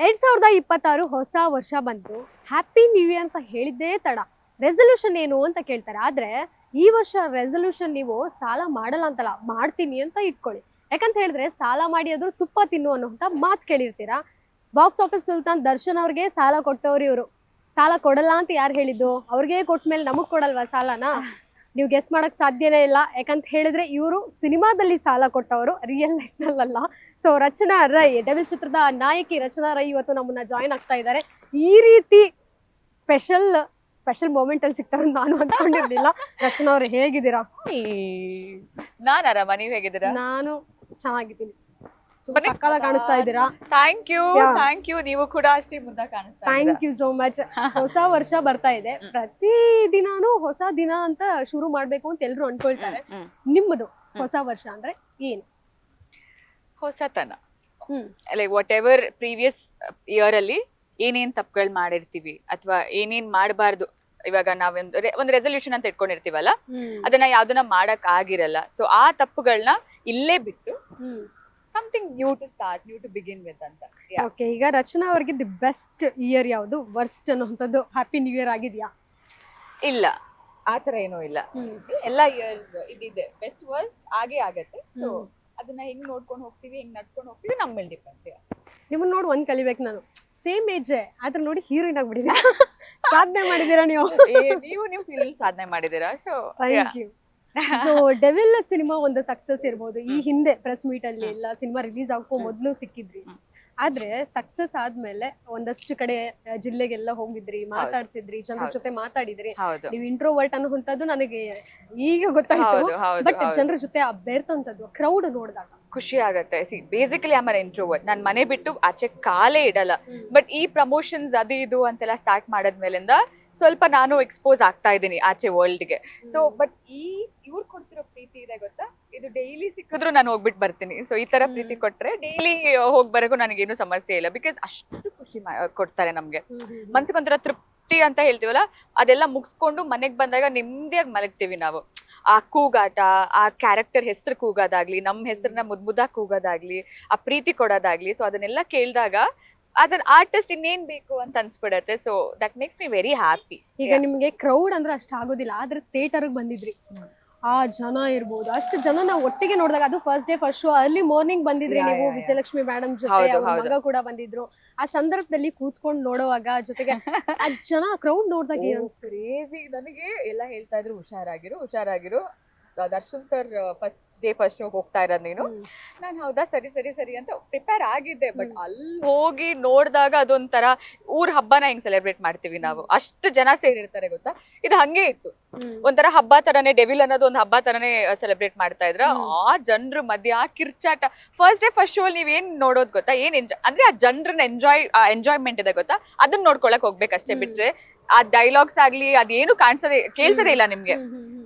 2026 ಹೊಸ ವರ್ಷ ಬಂತು. ಹ್ಯಾಪಿ ನ್ಯೂ ಇಯರ್ ಅಂತ ಹೇಳಿದ್ದೇ ತಡ. ರೆಸಲ್ಯೂಷನ್ ಏನು ಅಂತ ಕೇಳ್ತಾರೆ. ಆದ್ರೆ ಈ ವರ್ಷ ರೆಸಲ್ಯೂಷನ್ ನೀವು ಸಾಲ ಮಾಡಲ್ಲ ಅಂತಲ್ಲ, ಮಾಡ್ತೀನಿ ಅಂತ ಇಟ್ಕೊಳ್ಳಿ. ಯಾಕಂತ ಹೇಳಿದ್ರೆ ಸಾಲ ಮಾಡಿ ಆದ್ರೂ ತುಪ್ಪ ತಿನ್ನು ಅನ್ನೋಂತ ಮಾತು ಕೇಳಿರ್ತೀರಾ. ಬಾಕ್ಸ್ ಆಫೀಸ್ ಸುಲ್ತಾನ್ ದರ್ಶನ್ ಅವ್ರಿಗೆ ಸಾಲ ಕೊಟ್ಟವ್ರು ಇವರು. ಸಾಲ ಕೊಡಲ್ಲ ಅಂತ ಯಾರು ಹೇಳಿದ್ದು? ಅವ್ರಿಗೆ ಕೊಟ್ಮೇಲೆ ನಮಗ್ ಕೊಡಲ್ವಾ ಸಾಲನ? ನೀವು ಗೆಸ್ ಮಾಡಕ್ ಸಾಧ್ಯನೇ ಇಲ್ಲ. ಯಾಕಂತ ಹೇಳಿದ್ರೆ ಇವರು ಸಿನಿಮಾದಲ್ಲಿ ಸಾಲ ಕೊಟ್ಟವರು, ರಿಯಲ್ ಲೈಫ್ ನಲ್ಲ. ಸೊ ರಚನಾ ರೈ, ಡೆವಿಲ್ ಚಿತ್ರದ ನಾಯಕಿ ರಚನಾ ರೈ ಇವತ್ತು ನಮ್ಮನ್ನ ಜಾಯಿನ್ ಆಗ್ತಾ ಇದ್ದಾರೆ. ಈ ರೀತಿ ಸ್ಪೆಷಲ್ ಸ್ಪೆಷಲ್ ಮೂಮೆಂಟ್ ಅಲ್ಲಿ ಸಿಗ್ತಾರೆ ನಾನು ಅನ್ಕೊಂಡಿರ್ಲಿಲ್ಲ. ರಚನಾ ಅವ್ರೆ, ಹೇಗಿದ್ದೀರಾ? ನಾನ್ ಆರಾಮ, ನೀವ್ ಹೇಗಿದ್ದೀರಾ? ನಾನು ಚೆನ್ನಾಗಿದ್ದೀನಿ. ಸಕ್ಕಲ ಕಾಣಿಸ್ತಾ ಇದ್ದೀರಾ. Thank you. Yeah. Thank you. ನೀವು ಕೂಡ ಅಷ್ಟೇ ಮುದ್ದ ಕಾಣಿಸ್ತಾ ಥ್ಯಾಂಕ್ ಯು ಸೋ ಮಚ್. ಹೊಸ ವರ್ಷ ಬರ್ತಾ ಇದೆ. ಪ್ರತಿ ದಿನಾನು ಹೊಸ ದಿನ ಅಂತ ಶುರು ಮಾಡ್ಬೇಕು ಅಂತ ಎಲ್ರು ಅನ್ಕೊಳ್ತಾರೆ. ನಿಮ್ಮದು ಹೊಸ ವರ್ಷ ಅಂದ್ರೆ ಏನು? ಹೊಸತನ. Like what ever previous year ಅಲ್ಲಿ ಏನೇನ್ ತಪ್ಪುಗಳು ಮಾಡಿರ್ತೀವಿ ಅಥವಾ ಏನೇನ್ ಮಾಡಬಾರ್ದು, ಇವಾಗ ಒಂದು ರೆಸಲ್ಯೂಷನ್ ಅಂತ ಇಟ್ಕೊಂಡಿರ್ತೀವಲ್ಲ, ಅದನ್ನ ಯಾವ್ದನ್ನ ಮಾಡಕ್ ಆಗಿರಲ್ಲ. ಸೊ ಆ ತಪ್ಪುಗಳನ್ನ ಇಲ್ಲೇ ಬಿಟ್ಟು something new to start, new to begin with ಅಂತ. ಓಕೆ, ಈಗ ರಚನಾ ಅವ್ರಿಗೆ ದಿ ಬೆಸ್ಟ್ ಇಯರ್ ಯಾವುದು, ವರ್ಸ್ಟ್ ಅನ್ನೋಂಥದ್ದು ಹ್ಯಾಪಿ ನ್ಯೂ ಇಯರ್ ಆಗಿದ್ಯಾ? ಇಲ್ಲ, ಆತರ ಏನೂ ಇಲ್ಲ. ಎಲ್ಲ ಇಯರ್ ಇದಿದೆ, ಬೆಸ್ಟ್ ವರ್ಸ್ಟ್ ಆಗೇ ಆಗತ್ತೆ. ಸೊ ಅದನ್ನ ಹೆಂಗ್ ನೋಡ್ಕೊಂಡು ಹೋಗ್ತೀವಿ, ಹೆಂಗ್ ನಡ್ಸ್ಕೊಂಡು ಹೋಗ್ತೀವಿ, ನಮ್ಮ ಮೇಲೆ ಡಿಪೆಂಡ್. ನಿಮ್ಮನ್ನ ನೋಡಿ ಒಂದ್ ಕಲಿಬೇಕು ನಾನು. ಸೇಮ್ ಏಜ್, ಆದ್ರೆ ನೋಡಿ ಹೀರೋಯಿನ್ ಆಗ್ಬಿಟ್ಟಿದ್ದೀರಾ. ಸಾಧನೆ ಮಾಡಿದೀರಾ ನೀವು. ನೀವು ನಿಮ್ ಫೀಲ್ಡ್ ಸಾಧನೆ ಮಾಡಿದೀರಾ. So thank you. So Devil cinema ಒಂದು ಸಕ್ಸಸ್ ಇರ್ಬೋದು. ಈ ಹಿಂದೆ ಪ್ರೆಸ್ ಮೀಟ್ ಅಲ್ಲಿ ಎಲ್ಲ ಸಿನಿಮಾ ರಿಲೀಸ್ ಆಗೋ ಮೊದ್ಲು ಸಿಕ್ಕಿದ್ರಿ. ಆದ್ರೆ ಸಕ್ಸಸ್ ಆದ್ಮೇಲೆ ಒಂದಷ್ಟು ಕಡೆ ಜಿಲ್ಲೆಗೆಲ್ಲ ಹೋಗಿದ್ರಿ, ಮಾತಾಡ್ಸಿದ್ರಿ, ಜನರ ಜೊತೆ ಮಾತಾಡಿದ್ರಿ. ನೀವು ಇಂಟ್ರೋವರ್ಟ್ ಅನ್ನುವಂಥದ್ದು ನನಗೆ ಈಗ ಗೊತ್ತಾಯ್ತು. ಬಟ್ ಜನರ ಜೊತೆ ಬೆರ್ತಂತದ್ದು ಕ್ರೌಡ್ ನೋಡಿದಾಗ ಖುಷಿ ಆಗತ್ತೆ. ಬೇಸಿಕಲಿ ಆಮೇಲೆ ಇಂಟ್ರೋವರ್ಟ್, ನಾನ್ ಮನೆ ಬಿಟ್ಟು ಆಚೆ ಕಾಲೇ ಇಡಲ್ಲ. ಬಟ್ ಈ ಪ್ರಮೋಷನ್ಸ್ ಅದು ಇದು ಅಂತೆಲ್ಲ ಸ್ಟಾರ್ಟ್ ಮಾಡದ್ಮೇಲಿಂದ ಸ್ವಲ್ಪ ನಾನು ಎಕ್ಸ್ಪೋಸ್ ಆಗ್ತಾ ಇದ್ದೀನಿ ಆಚೆ ವರ್ಲ್ಡ್ಗೆ. ಸೊ ಬಟ್ ಇವ್ರು ಕೊಡ್ತಿರೋ ಪ್ರೀತಿ ಇದೆ ಗೊತ್ತಾ, ಇದು ಡೈಲಿ ಸಿಕ್ಕಿದ್ರು ನಾನು ಹೋಗ್ಬಿಟ್ಟು ಬರ್ತೀನಿ. ಸೊ ಈ ತರ ಪ್ರೀತಿ ಕೊಟ್ರೆ ಡೈಲಿ ಹೋಗ್ ಬರೋಕು ನನಗೇನು ಸಮಸ್ಯೆ ಇಲ್ಲ. ಬಿಕಾಸ್ ಅಷ್ಟು ಖುಷಿ ಕೊಡ್ತಾರೆ ನಮ್ಗೆ. ಮನ್ಸಿಗೊಂಥರ ತೃಪ್ತಿ ಅಂತ ಹೇಳ್ತೀವಲ್ಲ, ಅದೆಲ್ಲ ಮುಗಿಸ್ಕೊಂಡು ಮನೆಗ್ ಬಂದಾಗ ನೆಮ್ಮದಿಯಾಗಿ ಮಲಗ್ತೀವಿ ನಾವು. ಆ ಕೂಗಾಟ, ಆ ಕ್ಯಾರೆಕ್ಟರ್ ಹೆಸರು ಕೂಗೋದಾಗ್ಲಿ, ನಮ್ಮ ಹೆಸರನ್ನ ಮುದ್ದಾಗಿ ಕೂಗೋದಾಗ್ಲಿ, ಆ ಪ್ರೀತಿ ಕೊಡೋದಾಗ್ಲಿ, ಸೊ ಅದನ್ನೆಲ್ಲ ಕೇಳಿದಾಗ ಆಸ್ ಅನ್ ಆರ್ಟಿಸ್ಟ್ ಇನ್ನೇನ್ ಬೇಕು ಅಂತ ಅನ್ಸ್ಬಿಡತ್ತೆ. So that makes me very happy. ಈಗ ನಿಮ್ಗೆ ಕ್ರೌಡ್ ಅಂದ್ರೆ ಅಷ್ಟು ಆಗೋದಿಲ್ಲ, ಆದ್ರೆ ಥಿಯೇಟರ್ ಬಂದಿದ್ರಿ, ಆ ಜನ ಇರ್ಬೋದು, ಅಷ್ಟು ಜನ ನಾವು ಒಟ್ಟಿಗೆ ನೋಡಿದಾಗ, ಅದು first day first show early morning ಬಂದಿದ್ರಿ ನೀವು, ವಿಜಯಲಕ್ಷ್ಮಿ ಮೇಡಮ್ ಜೊತೆ, ಅವ್ರ ಮಗ ಕೂಡ ಬಂದಿದ್ರು. ಆ ಸಂದರ್ಭದಲ್ಲಿ ಕೂತ್ಕೊಂಡು ನೋಡುವಾಗ ಜೊತೆಗೆ ಆ ಜನ ಕ್ರೌಡ್ ನೋಡಿದಾಗ ಏನ್ ಅನ್ಸ್ತು? ಕ್ರೇಜಿ. ನನಗೆ ಎಲ್ಲ ಹೇಳ್ತಾ ಇದ್ರು ಹುಷಾರಾಗಿರು Darshan sir first day first show ಹೋಗ್ತಾ ಇರೋದು ನೀನು. ನಾನು ಹೌದಾ, ಸರಿ ಅಂತ ಪ್ರಿಪೇರ್ ಆಗಿದ್ದೆ. ಬಟ್ ಅಲ್ಲಿ ಹೋಗಿ ನೋಡಿದಾಗ ಅದೊಂಥರ ಊರ್ ಹಬ್ಬನ ಹೆಂಗ್ ಸೆಲೆಬ್ರೇಟ್ ಮಾಡ್ತೀವಿ ನಾವು, ಅಷ್ಟು ಜನ ಸೇರಿರ್ತಾರೆ ಗೊತ್ತಾ. ಇದು ಹಂಗೆ ಇತ್ತು, ಒಂಥರ ಹಬ್ಬ ತರನೇ, ಡೆವಿಲ್ ಅನ್ನೋದು ಒಂದು ಹಬ್ಬ ತರನೇ ಸೆಲೆಬ್ರೇಟ್ ಮಾಡ್ತಾ ಇದ್ರ. ಆ ಜನರ ಮಧ್ಯೆ ಆ ಕಿರ್ಚಾಟ, ಫಸ್ಟ್ ಡೇ ಫಸ್ಟ್ ಶೋ ನೀವ್ ಏನ್ ನೋಡೋದ್ ಗೊತ್ತಾ, ಏನ್ ಅಂದ್ರೆ ಆ ಜನರನ್ನ ಎಂಜಾಯ್ಮೆಂಟ್ ಇದೆ ಗೊತ್ತಾ, ಅದನ್ನ ನೋಡ್ಕೊಳಕ್ ಹೋಗ್ಬೇಕಷ್ಟೇ. ಬಿಟ್ರೆ ಆ ಡೈಲಾಗ್ಸ್ ಆಗ್ಲಿ ಅದೇನು ಕೇಳ್ಸದೇ ಇಲ್ಲ ನಿಮ್ಗೆ.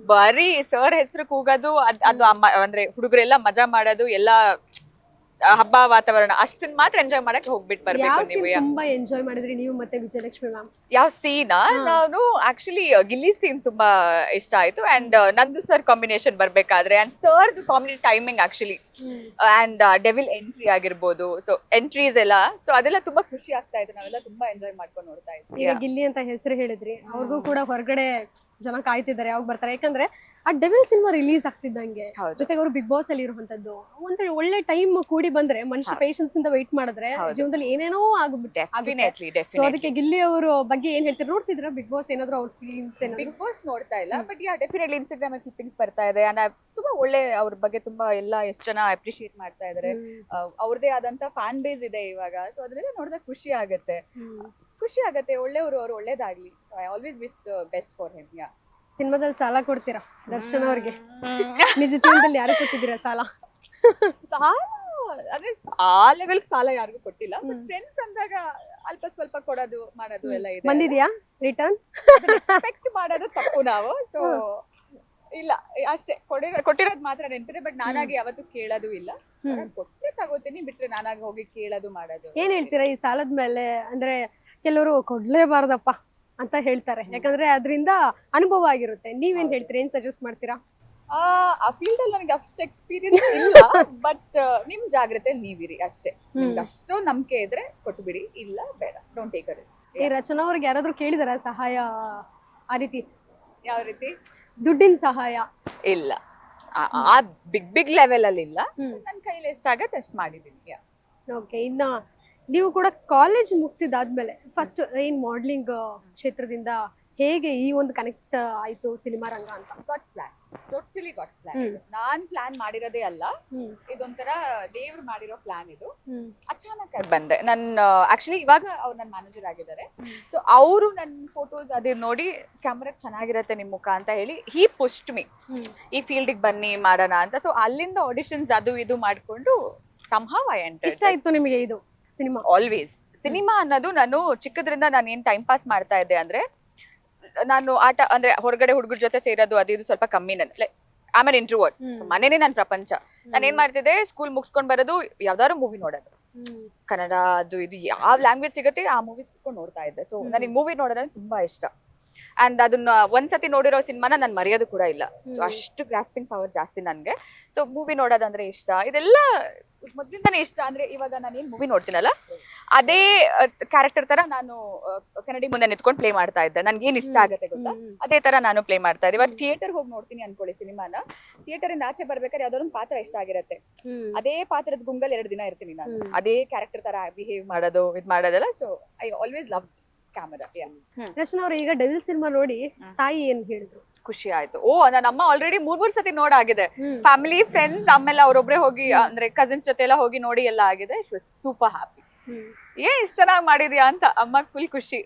ಬರೀ ಸರ್ ಹೆಸರು ಕೂಗೋದು, ಅದು ಅಂದ್ರೆ ಹುಡುಗರೆಲ್ಲ ಮಜಾ ಮಾಡೋದು, ಎಲ್ಲ ಹಬ್ಬ ವಾತಾವರಣ ಅಷ್ಟನ್ನ ಮಾತ್ರ ಎಂಜಾಯ್ ಮಾಡಕ್ ಹೋಗ್ಬಿಟ್ಟು ಬರ್ಬೇಕು ನೀವು. ತುಂಬಾ ಎಂಜಾಯ್ ಮಾಡಿದ್ರಿ ನೀವು ಮತ್ತೆ ವಿಜಯಲಕ್ಷ್ಮಿ ಮ್ಯಾಮ್? ಯಾವ ಸೀನ್? ನಾನು ಆಕ್ಚುಲಿ ಗಿಲ್ಲಿ ಸೀನ್ ತುಂಬಾ ಇಷ್ಟ ಆಯ್ತು. ಅಂಡ್ ನಂದು ಸರ್ ಕಾಂಬಿನೇಷನ್ ಬರ್ಬೇಕಾದ್ರೆ, and sir comedy timing actually, and devil entry ಆಗಿರ್ಬೋದು, ಸೊ ಎಂಟ್ರೀಸ್ ಎಲ್ಲ, ಸೊ ಅದೆಲ್ಲ ತುಂಬಾ ಖುಷಿ ಆಗ್ತಾ ಇತ್ತು. ನಾವೆಲ್ಲ ತುಂಬಾ ಎಂಜಾಯ್ ಮಾಡ್ಕೊಂಡು ನೋಡ್ತಾ ಇದ್ವಿ. ಈಗ ಗಿಲ್ಲಿ ಅಂತ ಹೆಸರು ಹೇಳಿದ್ರಿ, ಅವ್ರಿಗೂ ಕೂಡ ಹೊರಗಡೆ ಜನ ಕಾಯ್ತಿದ್ದಾರೆ ಯಾವಾಗ ಬರ್ತಾರೆ. ಯಾಕಂದ್ರೆ ಆ ಡೆವಿಲ್ ಸಿನಿಮಾ ರಿಲೀಸ್ ಆಗ್ತಿದ್ದಂಗೆ ಜೊತೆಗೆ ಅವರು ಬಿಗ್ ಬಾಸ್ ಅಲ್ಲಿ ಇರುವಂತದ್ದು ಒಂದ್ರೆ ಒಳ್ಳೆ ಟೈಮ್ ಕೂಡಿ ಬಂದ್ರೆ, ಮನುಷ್ಯ ಪೇಷನ್ಸ್ ಇಂದ ವೆಯ್ಟ್ ಮಾಡಿದ್ರೆ ಜೀವನದಲ್ಲಿ ಏನೇನೋ ಆಗ್ಬಿಟ್ಟೆ. ಸೊ ಅದಕ್ಕೆ ಗಿಲ್ಲಿ ಅವರು ಬಗ್ಗೆ ಏನ್ ಹೇಳ್ತಾರೆ, ನೋಡ್ತಿದ್ರ ಬಿಗ್ ಬಾಸ್? ಏನಾದ್ರು ಅವ್ರ ಸೀನ್ಸ್? ಬಿಗ್ ಬಾಸ್ ನೋಡ್ತಾ ಇಲ್ಲ, ಬಟ್ ಡೆಫಿನೆಟ್ಲಿ ಇನ್ಸ್ಟಾಗ್ರಾಮ್ ಅಲ್ಲಿ ಕ್ಲಿಪ್ಪಿಂಗ್ಸ್ ಬರ್ತಾ ಇದೆ. ತುಂಬಾ ಒಳ್ಳೆ, ಅವ್ರ ಬಗ್ಗೆ ತುಂಬಾ ಎಲ್ಲ ಎಷ್ಟು ಜನ ಅಪ್ರಿಶಿಯೇಟ್ ಮಾಡ್ತಾ ಇದಾರೆ. ಅವ್ರದೇ ಆದಂತ ಫ್ಯಾನ್ ಬೇಸ್ ಇದೆ ಇವಾಗ. ಸೊ ಅದನ್ನೆಲ್ಲ ನೋಡಿದಾಗ ಖುಷಿ ಆಗತ್ತೆ. ಒಳ್ಳೆಯವರು, ಅವ್ರು ಒಳ್ಳೇದಾಗ್ಲಿ. I always wish the best for him. Yeah. ಸಿನಿಮಾದಲ್ಲಿ ಸಾಲ ಕೊಡ್ತೀರಾ ದರ್ಶನ್ ಅವ್ರಿಗೆ? ನಿಜ ಜೀವನದಲ್ಲಿ ಯಾರು ಕೊಟ್ಟಿದ್ದೀರಾ ಸಾಲ? ಅಂದ್ರೆ ಆ ಲೆವೆಲ್ ಸಾಲ ಯಾರಿಗೂ ಕೊಟ್ಟಿಲ್ಲ. ಬಟ್ ಫ್ರೆಂಡ್ಸ್ ಅಂದಾಗ ಅಲ್ಪ ಸ್ವಲ್ಪ ಕೊಡೋದು ಮಾಡೋದು ಎಲ್ಲ ಇದೆ. ಬಂದಿದ್ಯಾ ರಿಟರ್ನ್? ಎಕ್ಸ್ಪೆಕ್ಟ್ ಮಾಡೋದು ತಪ್ಪು ನಾವು. ಸೊ ಇಲ್ಲ, ಅಷ್ಟೇ. ಕೊಟ್ಟಿರೋದು ಮಾತ್ರ ನೆನಪಿದೆ. ಬಟ್ ನಾನಾಗಿ ಯಾವತ್ತೂ ಕೇಳೋದು ಇಲ್ಲ. ಕೊಟ್ಟರೆ ತಗೋತೀನಿ, ಬಿಟ್ರೆ ನಾನಾಗಿ ಹೋಗಿ ಕೇಳೋದು ಮಾಡೋದು. ಏನ್ ಹೇಳ್ತೀರಾ ಈ ಸಾಲದ ಮೇಲೆ? ಅಂದ್ರೆ ಕೆಲವರು ಕೊಡ್ಲೇಬಾರ್ದಪ್ಪ ಅಂತ ಹೇಳ್ತಾರೆ, ಯಾಕಂದ್ರೆ ಅದರಿಂದ ಅನುಭವ ಆಗಿರುತ್ತೆ. ನೀವೇನ್ ಹೇಳ್ತೀರಾ, ಏನ್ ಸಜೆಸ್ಟ್ ಮಾಡ್ತೀರಾ? ಆ ಫೀಲ್ಡ್ ಅಲ್ಲಿ ನನಗೆ ಅಷ್ಟು ಎಕ್ಸ್ಪೀರಿಯನ್ಸ್ ಇಲ್ಲ, ಬಟ್ ನಿಮ್ ಜಾಗ್ರತೆಯಲ್ಲಿ ನೀವಿರಿ ಅಷ್ಟೇ. ನಿಮ್ಗೆ ಅಷ್ಟು ನಂಬಿಕೆ ಇದ್ರೆ ಕೊಟ್ಟು ಬಿಡಿ, ಇಲ್ಲ ಬೇಡ, ಡೋಂಟ್ ಟೇಕ್ ಅ ರಿಸ್ಕ್. ಈ ರಚನಾ ಅವ್ರಿಗೆ ಯಾರಾದ್ರೂ ಕೇಳಿದಾರ ಸಹಾಯ ಆ ರೀತಿ? ಯಾವ ರೀತಿ? ದುಡ್ಡಿನ ಸಹಾಯ? ಇಲ್ಲ, ಆ ಬಿಗ್ ಲೆವೆಲ್ ಅಲ್ಲಿ ಇಲ್ಲ. ನನ್ನ ಕೈಲಿ ಎಷ್ಟಾಗತ್ತೆ ಅಷ್ಟು ಮಾಡಿದೀನಿ. ಓಕೆ. ಇನ್ನ ನೀವು ಕೂಡ ಕಾಲೇಜ್ ಮುಗಿಸಿದಾದ್ಮೇಲೆ ಫಸ್ಟ್ ಏನ್ ಮಾಡ್ಲಿಂಗ್ ಕ್ಷೇತ್ರದಿಂದ ಹೇಗೆ ಈ ಒಂದು ಕನೆಕ್ಟ್ ಆಯ್ತು ಸಿನಿಮಾ ರಂಗ ಅಂತ? God's plan, totally God's plan. ನಾನ್ ಪ್ಲಾನ್ ಮಾಡಿರೋದೇ ಅಲ್ಲ, ಇದೊಂಥರ ದೇವ್ರು ಮಾಡಿರೋ ಪ್ಲಾನ್ ಇದು. ಅಚಾನಕ್ ಆಗಿ ಬಂದೆ. ನನ್ನ ಆಕ್ಚುಲಿ ಇವಾಗ ಅವ್ರು ನನ್ನ ಮ್ಯಾನೇಜರ್ ಆಗಿದ್ದಾರೆ. ಸೊ ಅವರು ನನ್ನ ಫೋಟೋಸ್ ಅದೇ ನೋಡಿ ಕ್ಯಾಮ್ರಾ ಚೆನ್ನಾಗಿರತ್ತೆ ನಿಮ್ ಮುಖ ಅಂತ ಹೇಳಿ ಹಿ ಪುಷ್ಟ್ ಮೀ, ಈ ಫೀಲ್ಡಿಗೆ ಬನ್ನಿ ಮಾಡೋಣ ಅಂತ. ಸೊ ಅಲ್ಲಿಂದ ಆಡಿಷನ್ಸ್ ಅದು ಇದು ಮಾಡ್ಕೊಂಡು somehow I entered. ಇಷ್ಟ ಆಯ್ತು ನಿಮಗೆ ಇದು ಸಿನಿಮಾ? ಆಲ್ವೇಸ್ ಸಿನಿಮಾ ಅನ್ನೋದು, ನಾನು ಚಿಕ್ಕದ್ರಿಂದ ನಾನು ಏನ್ ಟೈಮ್ ಪಾಸ್ ಮಾಡ್ತಾ ಇದ್ದೆ ಅಂದ್ರೆ, ನಾನು ಆಟ ಅಂದ್ರೆ ಹೊರಗಡೆ ಹುಡುಗರ ಜೊತೆ ಸೇರೋದು ಅದು ಇದು ಸ್ವಲ್ಪ ಕಮ್ಮಿ. ನನ್ ಆಮೇಲೆ ಇಂಟ್ರೋವರ್ಟ್, ಮನೇನೆ ನನ್ನ ಪ್ರಪಂಚ. ನಾನು ಏನ್ ಮಾಡ್ತಿದ್ದೆ, ಸ್ಕೂಲ್ ಮುಗಿಸ್ಕೊಂಡ್ ಬರೋದು ಯಾವ್ದಾದ್ರು ಮೂವಿ ನೋಡೋದು, ಕನ್ನಡ ಅದು ಇದು ಯಾವ ಲ್ಯಾಂಗ್ವೇಜ್ ಸಿಗುತ್ತೆ ಆ ಮೂವೀಸ್ ಕುತ್ಕೊಂಡು ನೋಡ್ತಾ ಇದ್ದೆ. ಸೊ ನನಗೆ ಮೂವಿ ನೋಡೋದಂದ್ರೆ ತುಂಬಾ ಇಷ್ಟ. ಅಂಡ್ ಅದನ್ನ ಒಂದ್ಸತಿ ನೋಡಿರೋ ಸಿನಿಮಾನ ನಾನು ಮರೆಯೋದು ಕೂಡ ಇಲ್ಲ. ಅಷ್ಟು ಗ್ರಾಸ್ಪಿಂಗ್ ಪವರ್ ಜಾಸ್ತಿ ನನ್ಗೆ. ಸೊ ಮೂವಿ ನೋಡೋದಂದ್ರೆ ಇಷ್ಟ, ಇದೆಲ್ಲ ಮೊದ್ಲಿಂದಾನೇ ಇಷ್ಟ. ಅಂದ್ರೆ ಇವಾಗ ನಾನು ಏನ್ ಮೂವಿ ನೋಡ್ತೀನಲ್ಲ, ಅದೇ ಕ್ಯಾರೆಕ್ಟರ್ ತರ ನಾನು ಕನ್ನಡಿ ಮುಂದೆ ನಿಂತ್ಕೊಂಡು ಪ್ಲೇ ಮಾಡ್ತಾ ಇದ್ದೆ. ನನ್ಗೆ ಏನ್ ಇಷ್ಟ ಆಗತ್ತೆ ಗೊತ್ತಾ, ಅದೇ ತರ ನಾನು ಪ್ಲೇ ಮಾಡ್ತಾ ಇದ್ದೆ. ಇವಾಗ ಥಿಯೇಟರ್ ಹೋಗಿ ನೋಡ್ತೀನಿ ಅನ್ಕೊಳ್ಳಿ ಸಿನಿಮಾನ, ಥಿಯೇಟರ್ ಇಂದ ಆಚೆ ಬರ್ಬೇಕಾದ್ರೆ ಯಾವ್ದಾದ್ರು ಒಂದು ಪಾತ್ರ ಇಷ್ಟ ಆಗಿರತ್ತೆ, ಅದೇ ಪಾತ್ರದ ಗುಂಗಲ್ 2 ದಿನ ಇರ್ತೀನಿ ನಾನು, ಅದೇ ಕ್ಯಾರೆಕ್ಟರ್ ತರ ಬಿಹೇವ್ ಮಾಡೋದು ಇದ್ ಮಾಡೋದಲ್ಲ. So I always love camera. Rachana ಅವ್ರು ಈಗ ಡೆವಿಲ್ ಸಿನಿಮಾ ನೋಡಿ ತಾಯಿ ಏನ್ ಹೇಳಿದ್ರು? ಖುಷಿ ಆಯ್ತು. ನನ್ನ ಅಮ್ಮ ಆಲ್ರೆಡಿ 3 ಸತಿ ನೋಡಾಗಿದೆ. ಫ್ಯಾಮಿಲಿ, ಫ್ರೆಂಡ್ಸ್, ಆಮೇಲೆ ಅವ್ರೊಬ್ರೆ ಹೋಗಿ ಅಂದ್ರೆ ಕಸಿನ್ಸ್ ಜೊತೆ ಎಲ್ಲ ಹೋಗಿ ನೋಡಿ ಎಲ್ಲ ಆಗಿದೆ. She was super happy. ಇಷ್ಟ ಚೆನ್ನಾಗಿ ಮಾಡಿದ್ಯಾ ಅಂತ ಅಮ್ಮಗ್ ಫುಲ್ ಖುಷಿ.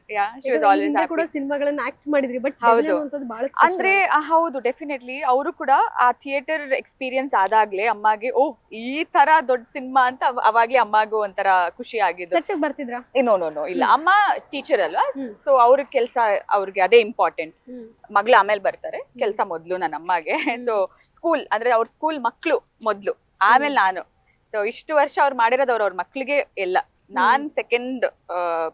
She was always happy. ಕೂಡ ಸಿನಿಮಾಗಳನ್ನ ಆಕ್ಟ್ ಮಾಡಿದ್ರಿ, ಬಟ್ ಹೌದು ಬಹಳ ಅಂದ್ರೆ ಹೌದು, ಡೆಫಿನೆಟ್ಲಿ ಅವರು ಕೂಡ ಆ ಥಿಯೇಟರ್ ಎಕ್ಸ್ಪೀರಿಯನ್ಸ್ ಆದಾಗ್ಲೇ ಅಮ್ಮಗೆ ಈ ತರ ದೊಡ್ಡ ಸಿನಿಮಾ ಅಂತ ಅವಾಗ್ಲೇ ಅಮ್ಮಗೂ ಒಂಥರ ಖುಷಿ ಆಗಿದ್ದು. ಸೆಟ್ ಬರ್ತಿದ್ರ? ನೋ ಇಲ್ಲ, ಅಮ್ಮ ಟೀಚರ್ ಅಲ್ವಾ, ಸೊ ಅವ್ರ ಕೆಲ್ಸ ಅವ್ರಿಗೆ ಅದೇ ಇಂಪಾರ್ಟೆಂಟ್. ಮಗ್ಳು ಆಮೇಲೆ ಬರ್ತಾರೆ, ಕೆಲ್ಸ ಮೊದ್ಲು ನನ್ನ ಅಮ್ಮಗೆ. ಸೊ ಸ್ಕೂಲ್ ಅಂದ್ರೆ ಅವ್ರ ಸ್ಕೂಲ್ ಮಕ್ಳು ಮೊದ್ಲು, ಆಮೇಲೆ ನಾನು. ಸೊ ಇಷ್ಟು ವರ್ಷ ಅವ್ರು ಮಾಡಿರೋದು ಅವ್ರ ಮಕ್ಳಿಗೆ ಎಲ್ಲ, ನಾನ್ ಸೆಕೆಂಡ್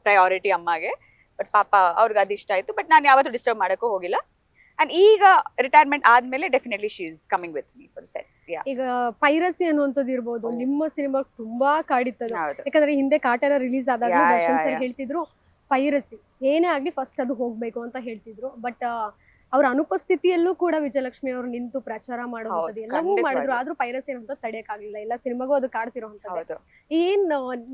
ಪ್ರಯಾರಿಟಿ ಅಮ್ಮಗೆ. ಬಟ್ ಪಾಪ ಅವ್ರಿಗೆ ಅದು ಇಷ್ಟ ಆಯ್ತು, ಬಟ್ ನಾನು ಯಾವತ್ತೂ ಡಿಸ್ಟರ್ಬ್ ಮಾಡಕ್ಕೂ ಹೋಗಿಲ್ಲ. ಅಂಡ್ ಈಗ ರಿಟೈರ್ಮೆಂಟ್ ಆದ್ಮೇಲೆ definitely she is coming with me for sets. ಈಗ ಪೈರಸಿ ಅನ್ನುವಂಥದ್ದು ಇರ್ಬೋದು, ನಿಮ್ಮ ಸಿನಿಮಾ ತುಂಬಾ ಕಾಡಿತ್ತದ. ಯಾಕಂದ್ರೆ ಹಿಂದೆ ಕಾಟರ ರಿಲೀಸ್ ಆದಾಗ ದರ್ಶನ್ ಸರ್ ಹೇಳ್ತಿದ್ರು ಪೈರಸಿ ಏನೇ ಆಗ್ಲಿ ಫಸ್ಟ್ ಅದು ಹೋಗ್ಬೇಕು ಅಂತ ಹೇಳ್ತಿದ್ರು. ಬಟ್ ಅವ್ರ ಅನುಪಸ್ಥಿತಿಯಲ್ಲೂ ಕೂಡ ವಿಜಯಲಕ್ಷ್ಮಿ ಅವರು ನಿಂತು ಪ್ರಚಾರ ಮಾಡುವಂಥದ್ದು ಎಲ್ಲವೂ ಮಾಡಿದ್ರು. ಆದ್ರೂ ಪೈರಸಿ ಅಂತ ತಡೆಯಕ್ಕಾಗ್ಲಿಲ್ಲ. ಎಲ್ಲ ಸಿನಿಮಾಗೂ ಅದು ಕಾಡ್ತಿರೋಂಥದ್ದು. ಏನ್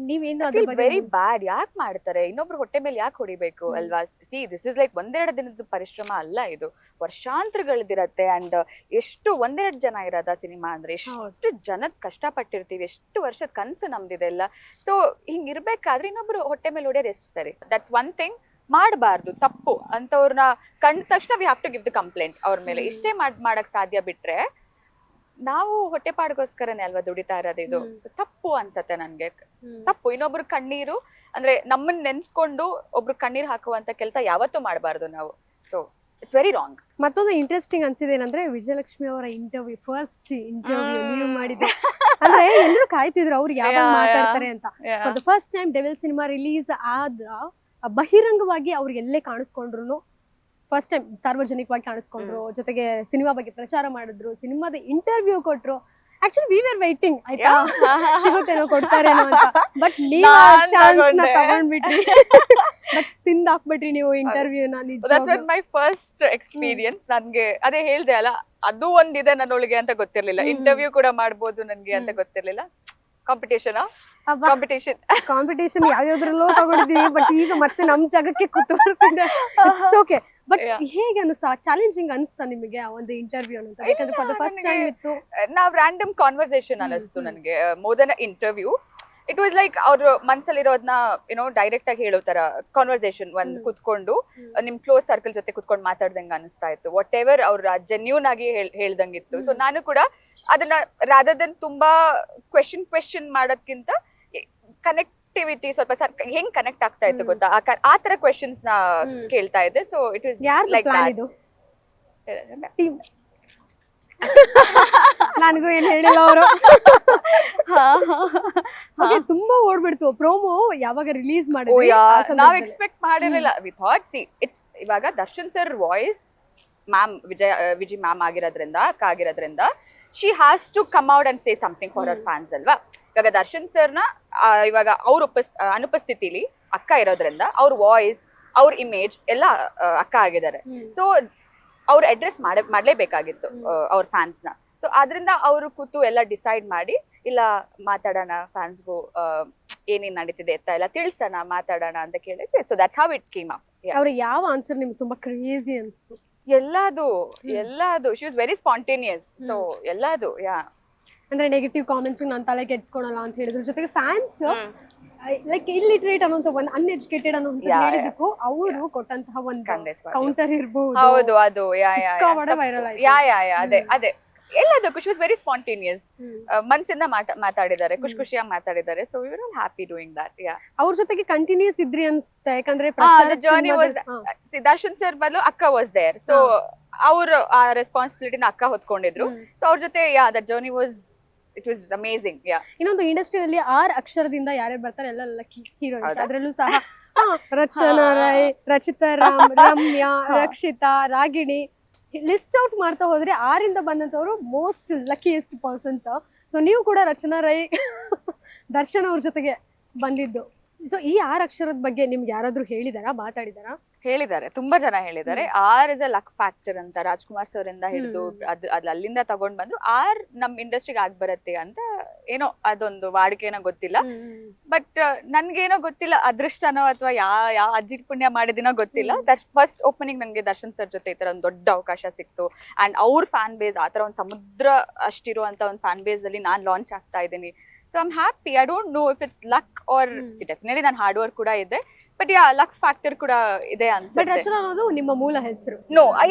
ನೀವೇನು ವೆರಿ ಬ್ಯಾಡ್ ಯಾಕೆ ಮಾಡ್ತಾರೆ, ಇನ್ನೊಬ್ರು ಹೊಟ್ಟೆ ಮೇಲೆ ಯಾಕೆ ಹೊಡಿಬೇಕು ಅಲ್ವಾ? ಸಿ, ದಿಸ್ ಇಸ್ ಲೈಕ್ 1-2 ದಿನದ ಪರಿಶ್ರಮ ಅಲ್ಲ, ಇದು ವರ್ಷಾಂತರಗಳದಿರತ್ತೆ. ಅಂಡ್ ಎಷ್ಟು 1-2 ಜನ ಇರೋದ ಸಿನಿಮಾ ಅಂದ್ರೆ, ಎಷ್ಟು ಜನದ್ ಕಷ್ಟಪಟ್ಟಿರ್ತೀವಿ, ಎಷ್ಟು ವರ್ಷದ ಕನಸು ನಮ್ದಿದೆ ಎಲ್ಲ. ಸೊ ಹಿಂಗಿರ್ಬೇಕಾದ್ರೆ ಇನ್ನೊಬ್ರು ಹೊಟ್ಟೆ ಮೇಲೆ ಹೊಡೆಯೋದು ಎಷ್ಟು ಸರಿ? That's one thing. ಮಾಡಬಾರ್ದು, ತಪ್ಪು. ಅಂತವ್ರನ್ನ ಕಂಡ ತಕ್ಷಣ we have to give the complaint ಅವ್ರ ಮೇಲೆ. ಇಷ್ಟೇ ಮಾಡಕ್ ಸಾಧ್ಯ, ಬಿಟ್ರೆ ನಾವು ಹೊಟ್ಟೆ ಪಾಡ್ಗೋಸ್ಕರನೇ ಅಲ್ವಾ ದುಡಿತಾ ಇರೋದು. ಇದು ತಪ್ಪು ಅನ್ಸತ್ತೆ ನನ್ಗೆ, ತಪ್ಪು. ಇನ್ನೊಬ್ರು ಕಣ್ಣೀರು ಅಂದ್ರೆ ನಮ್ಮನ್ನ ನೆನ್ಸ್ಕೊಂಡು ಒಬ್ರು ಕಣ್ಣೀರ್ ಹಾಕುವಂತ ಕೆಲಸ ಯಾವತ್ತೂ ಮಾಡಬಾರ್ದು ನಾವು. So it's very wrong. ಮತ್ತೊಂದು ಇಂಟ್ರೆಸ್ಟಿಂಗ್ ಅನ್ಸಿದೆ ಏನಂದ್ರೆ, ವಿಜಯಲಕ್ಷ್ಮಿ ಅವರ ಇಂಟರ್ವ್ಯೂ, ಫಸ್ಟ್ ಇಂಟರ್ವ್ಯೂ ನೀವು ಮಾಡಿದ್ರೆ, ಅಂದ್ರೆ ಎಲ್ಲರೂ ಕಾಯ್ತಿದ್ರು ಅವ್ರು ಯಾವಾಗ ಮಾತಾಡ್ತಾರೆ ಅಂತ. For the first time devil cinema release ಆದ ಬಹಿರಂಗವಾಗಿ ಅವ್ರು ಎಲ್ಲೇ ಕಾಣಿಸ್ಕೊಂಡ್ರು, ಫಸ್ಟ್ ಟೈಮ್ ಸಾರ್ವಜನಿಕವಾಗಿ ಕಾಣಿಸ್ಕೊಂಡ್ರು, ಜೊತೆಗೆ ಸಿನಿಮಾ ಬಗ್ಗೆ ಪ್ರಚಾರ ಮಾಡಿದ್ರು, ಸಿನಿಮಾದ ಇಂಟರ್ವ್ಯೂ ಕೊಟ್ರು. ಆಕ್ಚುಲಿ ವಿ ವರ್ ವೈಟಿಂಗ್, ಆಯ್ತಾ ಸಿಗುತ್ತೇನೋ ಕೊಡ್ತಾರೇನೋ ಅಂತ. ಬಟ್ ನೀವು ಚಾನ್ಸ್ ನ ತಗೊಂಡ್ಬಿಟ್ರಿ, ಬಟ್ ತಿಂದಾಕ್ಬಿಟ್ರಿ ನೀವು ಇಂಟರ್ವ್ಯೂನ. That's my first experience. ನನ್ಗೆ ಅದೇ ಹೇಳ್ದೆ ಅಲ್ಲ, ಅದು ಒಂದಿದೆ ನನ್ನೊಳಗೆ ಅಂತ ಗೊತ್ತಿರ್ಲಿಲ್ಲ. ಇಂಟರ್ವ್ಯೂ ಕೂಡ ಮಾಡ್ಬೋದು ನನ್ಗೆ ಅಂತ ಗೊತ್ತಿರ್ಲಿಲ್ಲ. ಕಾಂಪಿಟೇಷನ್ ಯಾವ್ಯಾವ್ದ್ರಲ್ಲೋ ತಗೊಂಡಿದೀವಿ, ಬಟ್ ಈಗ ಮತ್ತೆ ನಮ್ ಜಾಗಕ್ಕೆ ಕೂತು ಬರ್ತಿದೆ. ಓಕೆ, ಬಟ್ ಹೇಗೆ ಅನಿಸ್ತಾ, ಚಾಲೆಂಜಿಂಗ್ ಅನಿಸ್ತಾ ನಿಮಗೆ ಆ ಒಂದು ಇಂಟರ್ವ್ಯೂ ಅಂತ? ಯಾಕಂದ್ರೆ ಫಾರ್ ದ ಫಸ್ಟ್ ಟೈಮ್ ಇತ್ತು. ನಾವ್ ರ್ಯಾಂಡಮ್ ಕಾನ್ವರ್ಸೇಷನ್ ಅನಿಸ್ತು ನನ್ಗೆ, more than interview. It was like ಅವ್ರ ಮನ್ಸಲ್ಲಿರೋದನ್ನ ಡೈರೆಕ್ಟ್ ಆಗಿ ಹೇಳೋ ತರ ಕಾನ್ವರ್ಸೇಷನ್. ಒಂದ್ ಕುತ್ಕೊಂಡು ನಿಮ್ ಕ್ಲೋಸ್ ಸರ್ಕಲ್ ಜೊತೆ ಕುತ್ಕೊಂಡು ಮಾತಾಡ್ದಂಗ ಅನಿಸ್ತಾ ಇತ್ತು. ವಾಟ್ ಎವರ್ ಅವ್ರ ಜೆನ್ಯೂನ್ ಆಗಿ ಹೇಳ್ದಂಗಿತ್ತು. ಸೊ ನಾನು ಕೂಡ ಅದನ್ನ ರಾದರ್ ದೆನ್ ತುಂಬಾ ಕ್ವೆಶನ್ ಮಾಡೋದ್ಕಿಂತ ಕನೆಕ್ಟಿವಿಟಿ ಸ್ವಲ್ಪ ಹೆಂಗ್ ಕನೆಕ್ಟ್ ಆಗ್ತಾ ಇತ್ತು ಗೊತ್ತಾ, ಆ ತರ ಕ್ವೆಶನ್ಸ್ ನ ಕೇಳ್ತಾ ಇದ್ದೆ. ಸೊ ಇಟ್ ವಾಸ್ ಲೈಕ್ ನನಗೂ ಏನ್ ಹೇಳಿಲ್ಲ ಅವರು. ತುಂಬಾ ಓಡ್ಬಿಡ್ತು ಪ್ರೋಮೋ ಯಾವಾಗ ರಿಲೀಸ್ ಮಾಡಿದ್ವಿ. ನಾವ್ ಎಕ್ಸ್ಪೆಕ್ಟ್ ಮಾಡಿರಲಿಲ್ಲ. ವಿ ಥಾಟ್, ಸಿ ಇಟ್ಸ್ ಇವಾಗ Darshan sir voice ma'am Viji ma'am ಆಗಿರೋದ್ರಿಂದ ಅಕ್ಕ ಆಗಿರೋದ್ರಿಂದ she has to come out and say something for ಅವರ್ ಫ್ಯಾನ್ಸ್ ಅಲ್ವಾ. ಇವಾಗ ದರ್ಶನ್ ಸರ್ನ ಇವಾಗ ಅವ್ರ ಅನುಪಸ್ಥಿತಿಲಿ ಅಕ್ಕ ಇರೋದ್ರಿಂದ ಅವ್ರ ವಾಯ್ಸ್ ಅವ್ರ ಇಮೇಜ್ ಎಲ್ಲ ಅಕ್ಕ ಆಗಿದ್ದಾರೆ. ಸೊ ಅವ್ರು ಅಡ್ರೆಸ್ ಮಾಡ್ಲೇಬೇಕಾಗಿತ್ತು ಅವ್ರ ಫ್ಯಾನ್ಸ್ನ. ಸೊ ಆದ್ರಿಂದ ಅವರು ಕೂತು ಎಲ್ಲ ಡಿಸೈಡ್ ಮಾಡಿ ಇಲ್ಲ ಮಾತಾಡೋಣ ಫ್ಯಾನ್ಸ್ಗೂ ಏನೇನ್ ನಡೀತಿದೆ ಅಂತ ಎಲ್ಲ ತಿಳ್ಸೋಣ ಮಾತಾಡೋಣ ಅಂತ ಕೇಳಿದ್ವಿ. So that's how it came up. ಅವ್ರ ಯಾವ ಆನ್ಸರ್ ನಿಮ್ಗೆ ತುಂಬಾ ಕ್ರೇಜಿ ಅನ್ಸ್ತು? ಎಲ್ಲದು she was very spontaneous. So ಎಲ್ಲದು ಅಂದ್ರೆ ನೆಗೆಟಿವ್ ಕಾಮೆಂಟ್ಸ್ ನಾನು ತಲೆ ಕೆಡ್ಸ್ಕೊಳಲ್ಲ ಅಂತ ಹೇಳಿದ್ರು, ಜೊತೆಗೆ ಫ್ಯಾನ್ಸ್ ಲೈಕ್ ಇಲ್ಲಿಟ್ರೇಟ್ ಅನ್ನೋ ಒಂದು ಅನ್ಎಜುಕೇಟೆಡ್ ಅನ್ನೋ ಹೇಳಿದಕ್ಕೂ ಅವರು ಕೊಟ್ಟಂತಹ ಒಂದು ಕೌಂಟರ್ ಇರಬಹುದು. ಹೌದು ಅದು ವೈರಲ್ ಆಯ್ತು. ಅದೇ ಎಲ್ಲದಕ್ಕೂ ಶಿ ವಾಸ್ ವೆರಿ ಸ್ಪಾಂಟೇನಿಯಸ್. ಮನ್ಸಿಂದ ಮಾತಾಡಿದ್ದಾರೆ, ಖುಷಿಯಾಗಿ ಮಾತಾಡಿದ್ದಾರೆ. So we are all happy doing that. ಅವ್ರ ಜೊತೆಗೆ ಕಂಟಿನ್ಯೂಸ್ ಇದ್ರಿ ಅನ್ಸುತ್ತೆ, ಯಾಕಂದ್ರೆ ಜರ್ನಿ ವಾಸ್ ದರ್ಶನ್ ಸರ್ ಬದಲು ಅಕ್ಕ ವಾಸ್ ದೇರ್. ಸೊ ಅವ್ರು ಆ ರೆಸ್ಪಾನ್ಸಿಬಿಲಿಟಿನ ಅಕ್ಕ ಹೊತ್ಕೊಂಡಿದ್ರು. ಸೊ ಅವ್ರ ಜೊತೆ that journey was it was amazing. ಇನ್ನೊಂದು ಇಂಡಸ್ಟ್ರಿಯಲ್ಲಿ 6 ಅಕ್ಷರದಿಂದ ಯಾರ್ಯಾರು ಬರ್ತಾರೆ ಎಲ್ಲ ಲಕ್ಕಿ ಹೀರೋಯಿನ್ಸ್. ಅದ್ರಲ್ಲೂ ಸಹ ರಚನಾ ರೈ, ರಚಿತಾ ರಾಮ್, ರಮ್ಯಾ, ರಕ್ಷಿತಾ, ರಾಗಿಣಿ, ಲಿಸ್ಟ್ ಔಟ್ ಮಾಡ್ತಾ ಹೋದ್ರೆ 6 ಬಂದಂತವ್ರು ಮೋಸ್ಟ್ ಲಕ್ಕಿಯೆಸ್ಟ್ ಪರ್ಸನ್ಸ್. ಸೊ ನೀವು ಕೂಡ ರಚನಾ ರೈ, ದರ್ಶನ್ ಅವ್ರ ಜೊತೆಗೆ ಬಂದಿದ್ದು. ಸೊ ಈ 6 ಅಕ್ಷರದ ಬಗ್ಗೆ ನಿಮ್ಗೆ ಯಾರಾದ್ರೂ ಮಾತಾಡಿದಾರಾ? ಹೇಳಿದ್ದಾರೆ, ತುಂಬಾ ಜನ ಹೇಳಿದ್ದಾರೆ. Or is a luck factor ಅಂತ ರಾಜ್ಕುಮಾರ್ ಸರ್ ಇಂದ ಹಿಡಿದು ಅಲ್ಲಿಂದ ತಗೊಂಡ್ ಬಂದ್ರು. ಆರ್ ನಮ್ ಇಂಡಸ್ಟ್ರಿಗೆ ಆಗ್ ಬರತ್ತೆ ಅಂತ ಏನೋ ಅದೊಂದು ವಾಡಿಕೆನೋ ಗೊತ್ತಿಲ್ಲ. ಬಟ್ ನನ್ಗೇನೋ ಗೊತ್ತಿಲ್ಲ, ಅದೃಷ್ಟನೋ ಅಥವಾ ಯಾವ ಅಜ್ಜಿ ಪುಣ್ಯ ಮಾಡಿದಿನೋ ಗೊತ್ತಿಲ್ಲ. ಫಸ್ಟ್ ಓಪನಿಂಗ್ ನಂಗೆ ದರ್ಶನ್ ಸರ್ ಜೊತೆ ಈ ತರ ಒಂದು ದೊಡ್ಡ ಅವಕಾಶ ಸಿಕ್ತು. ಅಂಡ್ ಅವ್ರ ಫ್ಯಾನ್ ಬೇಸ್ ಆತರ ಒಂದು ಸಮುದ್ರ ಅಷ್ಟಿರುವಂತ ಒಂದು ಫ್ಯಾನ್ ಬೇಸ್ ಅಲ್ಲಿ ನಾನ್ ಲಾಂಚ್ ಆಗ್ತಾ ಇದ್ದೀನಿ. So I'm happy. I don't no if it's luck are definitely ನಾನು ಹಾರ್ಡ್ ವರ್ಕ್ ಕೂಡ ಇದೆ, ಬಟ್ ಲಕ್ ಫ್ಯಾಕ್ಟರ್ ಕೂಡ ಇದೆ ಅನ್ಸುತ್ತೆ. ರಚನಾ ಅನ್ನೋದು ನಿಮ್ಮ ಮೂಲ ಹೆಸರು? ನೋ,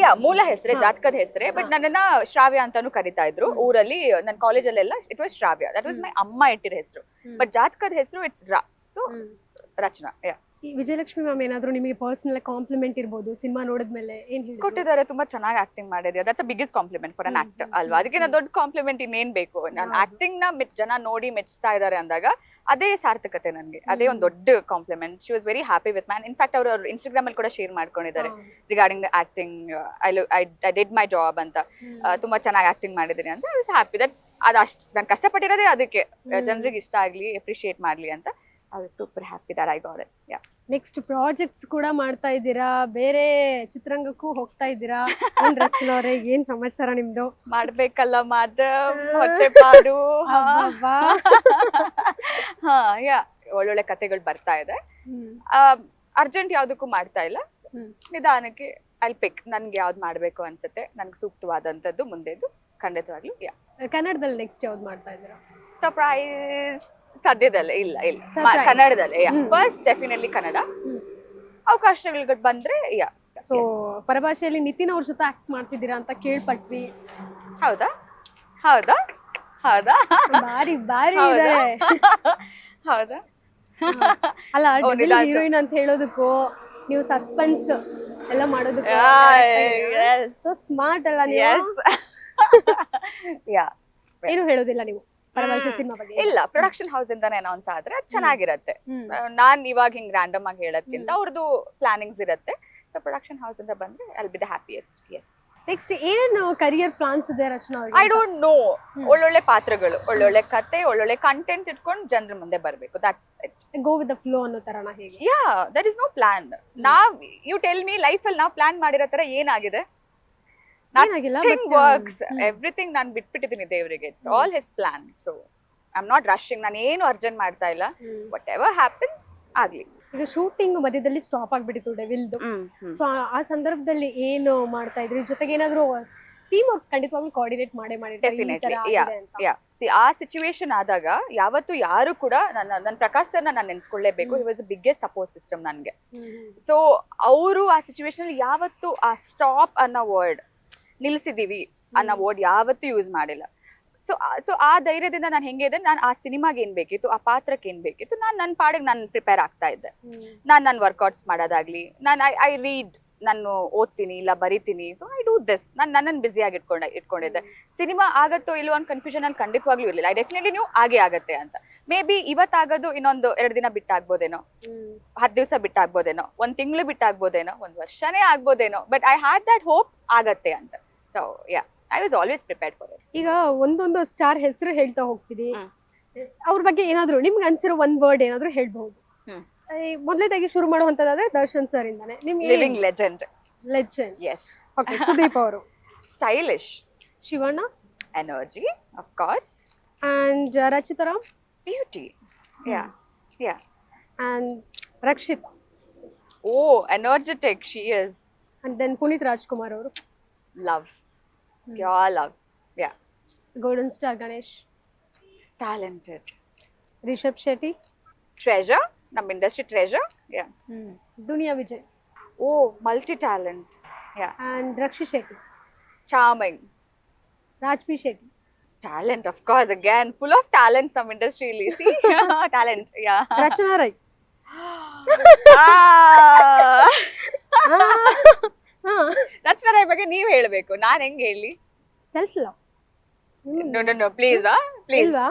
ಮೂಲ ಹೆಸರೇ, ಜಾತಕದ ಹೆಸರೇ. ಬಟ್ ನನ್ನನ್ನ ಶ್ರಾವ್ಯ ಅಂತಾನು ಕರಿತಾ ಇದ್ರು ಊರಲ್ಲಿ. ನನ್ನ ಕಾಲೇಜಲ್ಲೆಲ್ಲ it was Shravya, that was my ಅಮ್ಮ ಇಟ್ಟಿರೋ ಹೆಸರು. ಬಟ್ ಜಾತಕದ ಹೆಸರು ಇಟ್ಸ್ ರಾ. ಸೊ ರಚನಾ. ವಿಜಯಲಕ್ಷ್ಮಿ ಮ್ಯಾಮ್ ಏನಾದ್ರು ನಿಮಗೆ ಪರ್ಸನಲ್ ಕಾಂಪ್ಲಿಮೆಂಟ್ ಇರ್ಬೋದು ಸಿನಿಮಾ ನೋಡಿದ್ಮೇಲೆ ಏನ್ ಕೊಟ್ಟಿದ್ದಾರೆ? ತುಂಬಾ ಚೆನ್ನಾಗಿ ಆಕ್ಟಿಂಗ್ ಮಾಡಿದ್ಯಾ, that's a biggest compliment for an actor ಅಲ್ವಾ? ಅದಕ್ಕೆ ದೊಡ್ಡ ಕಾಂಪ್ಲಿಮೆಂಟ್ ಇನ್ನೇನ್ ಬೇಕು? ನಾನು ಆಕ್ಟಿಂಗ್ ನ ಜನ ನೋಡಿ ಮೆಚ್ತಾ ಇದಾರೆ ಅಂದಾಗ ಅದೇ ಸಾರ್ಥಕತೆ ನನಗೆ, ಅದೇ ಒಂದು ದೊಡ್ಡ compliment. She was very happy with man. In fact ಅವ್ರ ಇನ್ಸ್ಟಾಗ್ರಾಮ್ ಅಲ್ಲಿ ಕೂಡ ಶೇರ್ ಮಾಡ್ಕೊಂಡಿದ್ದಾರೆ regarding the acting. I did my job ಅಂತ, ತುಂಬಾ ಚೆನ್ನಾಗಿ ಆಕ್ಟಿಂಗ್ ಮಾಡಿದ್ದೀನಿ ಅಂತ. ಐ ವಾಸ್ ಹ್ಯಾಪಿ ದಟ್ ಅದಷ್ಟು ನಾನು ಕಷ್ಟಪಟ್ಟಿರೋದೇ ಅದಕ್ಕೆ, ಜನರಿಗೆ ಇಷ್ಟ ಆಗ್ಲಿ, ಅಪ್ರಿಶಿಯೇಟ್ ಮಾಡ್ಲಿ ಅಂತ. I was super happy that I got it. Next projects ಕೂಡ ಮಾಡ್ತಾ ಇದ್ದೀರಾ, ಬೇರೆ ಚಿತ್ರರಂಗಕ್ಕೂ ಹೋಗ್ತಾ ಇದ್ದೀರಾ. ರಚನಾ ಅವರೇ ಏನ್ ಸಮಾಚಾರ ನಿಮ್ದು? ಮಾಡ್ಬೇಕಲ್ಲ ಮಾಧವ್, ಹೊಟ್ಟೆ ಪಾಡು. ಒಳ್ಳೊಳ್ಳೆ ಕತೆಗಳು ಬರ್ತಾ ಇದೆ. ಅರ್ಜೆಂಟ್ ಯಾವ್ದಕ್ಕೂ ಮಾಡ್ತಾ ಇಲ್ಲ, ನಿಧಾನಕ್ಕೆ ಐಲ್ ಪಿಕ್. ನನ್ಗೆ ಯಾವ್ದು ಮಾಡ್ಬೇಕು ಅನ್ಸುತ್ತೆ, ನನ್ಗೆ ಸೂಕ್ತವಾದಂತದ್ದು ಮುಂದೆದು ಖಂಡಿತವಾಗ್ಲೂ. ಕನ್ನಡದಲ್ಲಿ ನೆಕ್ಸ್ಟ್ ಯಾವ್ದು ಮಾಡ್ತಾ ಇದ್ದೀರಾ? ಸರ್ಪ್ರೈಸ್ ಸದ್ಯದಲ್ಲೇ ಇಲ್ಲ ಕನ್ನಡದಲ್ಲೇ. First definitely Kannada. ಅವಕಾಶಗಳು ಬಂದ್ರೆ ಸೊ ಪರಭಾಷೆಯಲ್ಲಿ ನಿತಿನ್ ಅವ್ರ ಜೊತೆ ಆಕ್ಟ್ ಮಾಡ್ತಿದ್ದೀರಾ ಅಂತ ಕೇಳ್ಪಟ್ವಿ. ಹೌದಾ? ಬಾರಿ ಇದಾರೆ. ಹೌದಾ? ಅಲ್ಲ, ಹೀರೋಯಿನ್ ಅಂತ ಹೇಳೋದಕ್ಕೂ ನೀವು ಸಸ್ಪೆನ್ಸ್ ಎಲ್ಲ ಮಾಡೋದಕ್ಕೂ ಸೊ ಸ್ಮಾರ್ಟ್ ಅಲ್ಲ ನೀವು? ಏನು ಹೇಳೋದಿಲ್ಲ ನೀವು ಪರಭಾಷೆ ಸಿನಿಮಾ ಬಗ್ಗೆ? ಇಲ್ಲ, ಪ್ರೊಡಕ್ಷನ್ ಹೌಸ್ ಇಂದಾನೆ ಅನೌನ್ಸ್ ಆದ್ರೆ ಅದು ಚೆನ್ನಾಗಿರತ್ತೆ. ನಾನ್ ಇವಾಗ ಹಿಂಗ್ ರ್ಯಾಂಡಮ್ ಆಗಿ ಹೇಳೋದ್ಕಿಂತ ಅವ್ರದ್ದು ಪ್ಲಾನಿಂಗ್ಸ್ ಇರತ್ತೆ. ಸೊ ಪ್ರೊಡಕ್ಷನ್ ಹೌಸ್ ಇಂದ ಬಂದ್ರೆ I will be the happiest. Yes. Next ಏನೇನು ಕರಿಯರ್ ಪ್ಲಾನ್ಸ್ ಇದೆ ರಚನಾ ಅವರಿಗೆ? I don't know. ಒಳ್ಳೊಳ್ಳೆ ಪಾತ್ರಗಳು, ಒಳ್ಳೊಳ್ಳೆ ಕತೆ, ಒಳ್ಳೊಳ್ಳೆ ಕಂಟೆಂಟ್ ಇಟ್ಕೊಂಡು ಜನರ ಮುಂದೆ ಬರ್ಬೇಕು. That's it. Go with the flow ಅನ್ನೋ ತರನ ಹೇಗೆ? That is no plan. You tell me, life ಅಲ್ಲಿ ನಾವು ಪ್ಲಾನ್ ಮಾಡಿರೋ ತರ ಏನಾಗಿದೆ? Nothing works. Everything ನಾನು ಬಿಟ್ಬಿಟ್ಟಿದ್ದೀನಿ ದೇವರಿಗೆ. It's all his plan. So I'm not rushing. ನಾನು ಏನು ಅರ್ಜೆಂಟ್ ಮಾಡ್ತಾ ಇಲ್ಲ. Whatever happens ಆಗ್ಲಿ. ಈಗ ಶೂಟಿಂಗ್ ಮಧ್ಯದಲ್ಲಿ ಸ್ಟಾಪ್ ಆಗ್ಬಿಟ್ಟಿತ್ತು ಡೆವಿಲ್ದು. ಸೊ ಆ ಸಂದರ್ಭದಲ್ಲಿ ಏನು ಮಾಡ್ತಾ ಇದ್ರಿ? ಜೊತೆಗೆ ಏನಾದ್ರು ಟೀಮ್ ವರ್ಕ್ ಖಂಡಿತವಾಗ್ಲೂ ಕೋಆರ್ಡಿನೇಟ್ ಡೆಫಿನೆಟ್ಲಿ. ಆ ಸಿಚುವೇಶನ್ ಆದಾಗ ಯಾವತ್ತು ಯಾರು ಕೂಡ ನನ್ನ ಪ್ರಕಾಶ್ ಸರ್ನ ನಾನು ನೆನ್ಸ್ಕೊಳ್ಳೇಬೇಕು. He was the biggest support system ನನಗೆ. ಸೊ ಅವರು ಆ ಸಿಚುವೇಶನ್ ಯಾವತ್ತು ಆ ಸ್ಟಾಪ್ ಅನ್ನೋ ವರ್ಡ್, ನಿಲ್ಸಿದೀವಿ ಅನ್ನೋ ವರ್ಡ್ ಯಾವತ್ತೂ ಯೂಸ್ ಮಾಡಿಲ್ಲ. ಸೊ ಆ ಧೈರ್ಯದಿಂದ ನಾನು ಹೆಂಗೆ ಇದೆ, ನಾನು ಆ ಸಿನಿಮಾಗೆ ಏನ್ ಬೇಕಿತ್ತು, ಆ ಪಾತ್ರಕ್ಕೆ ಏನ್ ಬೇಕಿತ್ತು, ನಾನು ನನ್ನ ಪಾಡಿಗೆ ನಾನು ಪ್ರಿಪೇರ್ ಆಗ್ತಾ ಇದ್ದೆ. ನಾನು ವರ್ಕೌಟ್ಸ್ ಮಾಡೋದಾಗ್ಲಿ, ನಾನು ಐ ರೀಡ್ ನಾನು ಓದ್ತೀನಿ ಇಲ್ಲ ಬರಿತೀನಿ, ಸೊ ಐ ಡೂ ದಿಸ್. ನನ್ನನ್ನು ಬ್ಯುಸಿಯಾಗಿ ಇಟ್ಕೊಂಡಿದ್ದೆ. ಸಿನಿಮಾ ಆಗತ್ತೋ ಇಲ್ಲೋ ಅಂತ ಕನ್ಫ್ಯೂಷನ್ ಅಲ್ಲಿ ಖಂಡಿತವಾಗ್ಲೂ ಇರಲಿಲ್ಲ. ಐ ಡೆಫಿನೆಟ್ಲಿ ನೀವು ಆಗೇ ಆಗತ್ತೆ ಅಂತ. ಮೇ ಬಿ ಇವತ್ತಾಗೋದು ಇನ್ನೊಂದು 2 ದಿನ ಬಿಟ್ಟಾಗ್ಬೋದೇನೋ, 10 ದಿವಸ ಬಿಟ್ಟಾಗ್ಬೋದೇನೋ, 1 ತಿಂಗಳು ಬಿಟ್ಟಾಗ್ಬೋದೇನೋ, 1 ವರ್ಷನೇ ಆಗ್ಬೋದೇನೋ, but I had that hope ಆಗತ್ತೆ ಅಂತ. So yeah, I was always prepared for it. ಈಗ ಒಂದೊಂದು ಸ್ಟಾರ್ ಹೆಸರು ಹೇಳ್ತಾ ಹೋಗ್ತೀರಿ, ಅವ್ರ ಬಗ್ಗೆ ಏನಾದ್ರು ನಿಮ್ಗೆ ಅನ್ಸಿರೋ ಒಂದ್ ವರ್ಡ್ ಏನಾದ್ರು ಹೇಳ್ಬಹುದು. ಮೊದಲೇದಾಗಿ ಶುರು ಮಾಡುವಂತದಾದ್ರೆ ದರ್ಶನ್ ಸರ್ ಇಂದಾನೆ. ನಿಮ್ಗೆ living legend. Legend. Yes. Okay. Sudeep ಅವರು stylish. Shivanna energy of course. And Rachita Ram beauty. Yeah yeah. And Rakshit. Oh, energetic she is. And then Puneeth Rajkumar ಅವರು. Love, pure love. Yeah. Golden star Ganesh. Talented. Rishab Shetty. Treasure, ನಮ್ಮ industry treasure. Yeah. Duniya Vijay. Oh, multi talent. Yeah. And Rakshit Shetty. Charming. Raj B Shetty. Talent, of course, again full of talent some industry li. See, talent. Yeah. ರಚನಾ ರೈ. ರಚನಾ ರೈ ಬಗ್ಗೆ ನೀವು ಹೇಳಬೇಕು, ನಾನು ಹೆಂಗ್ ಹೇಳಿ? Self love. No, please, please. ಇಲ್ವಾ?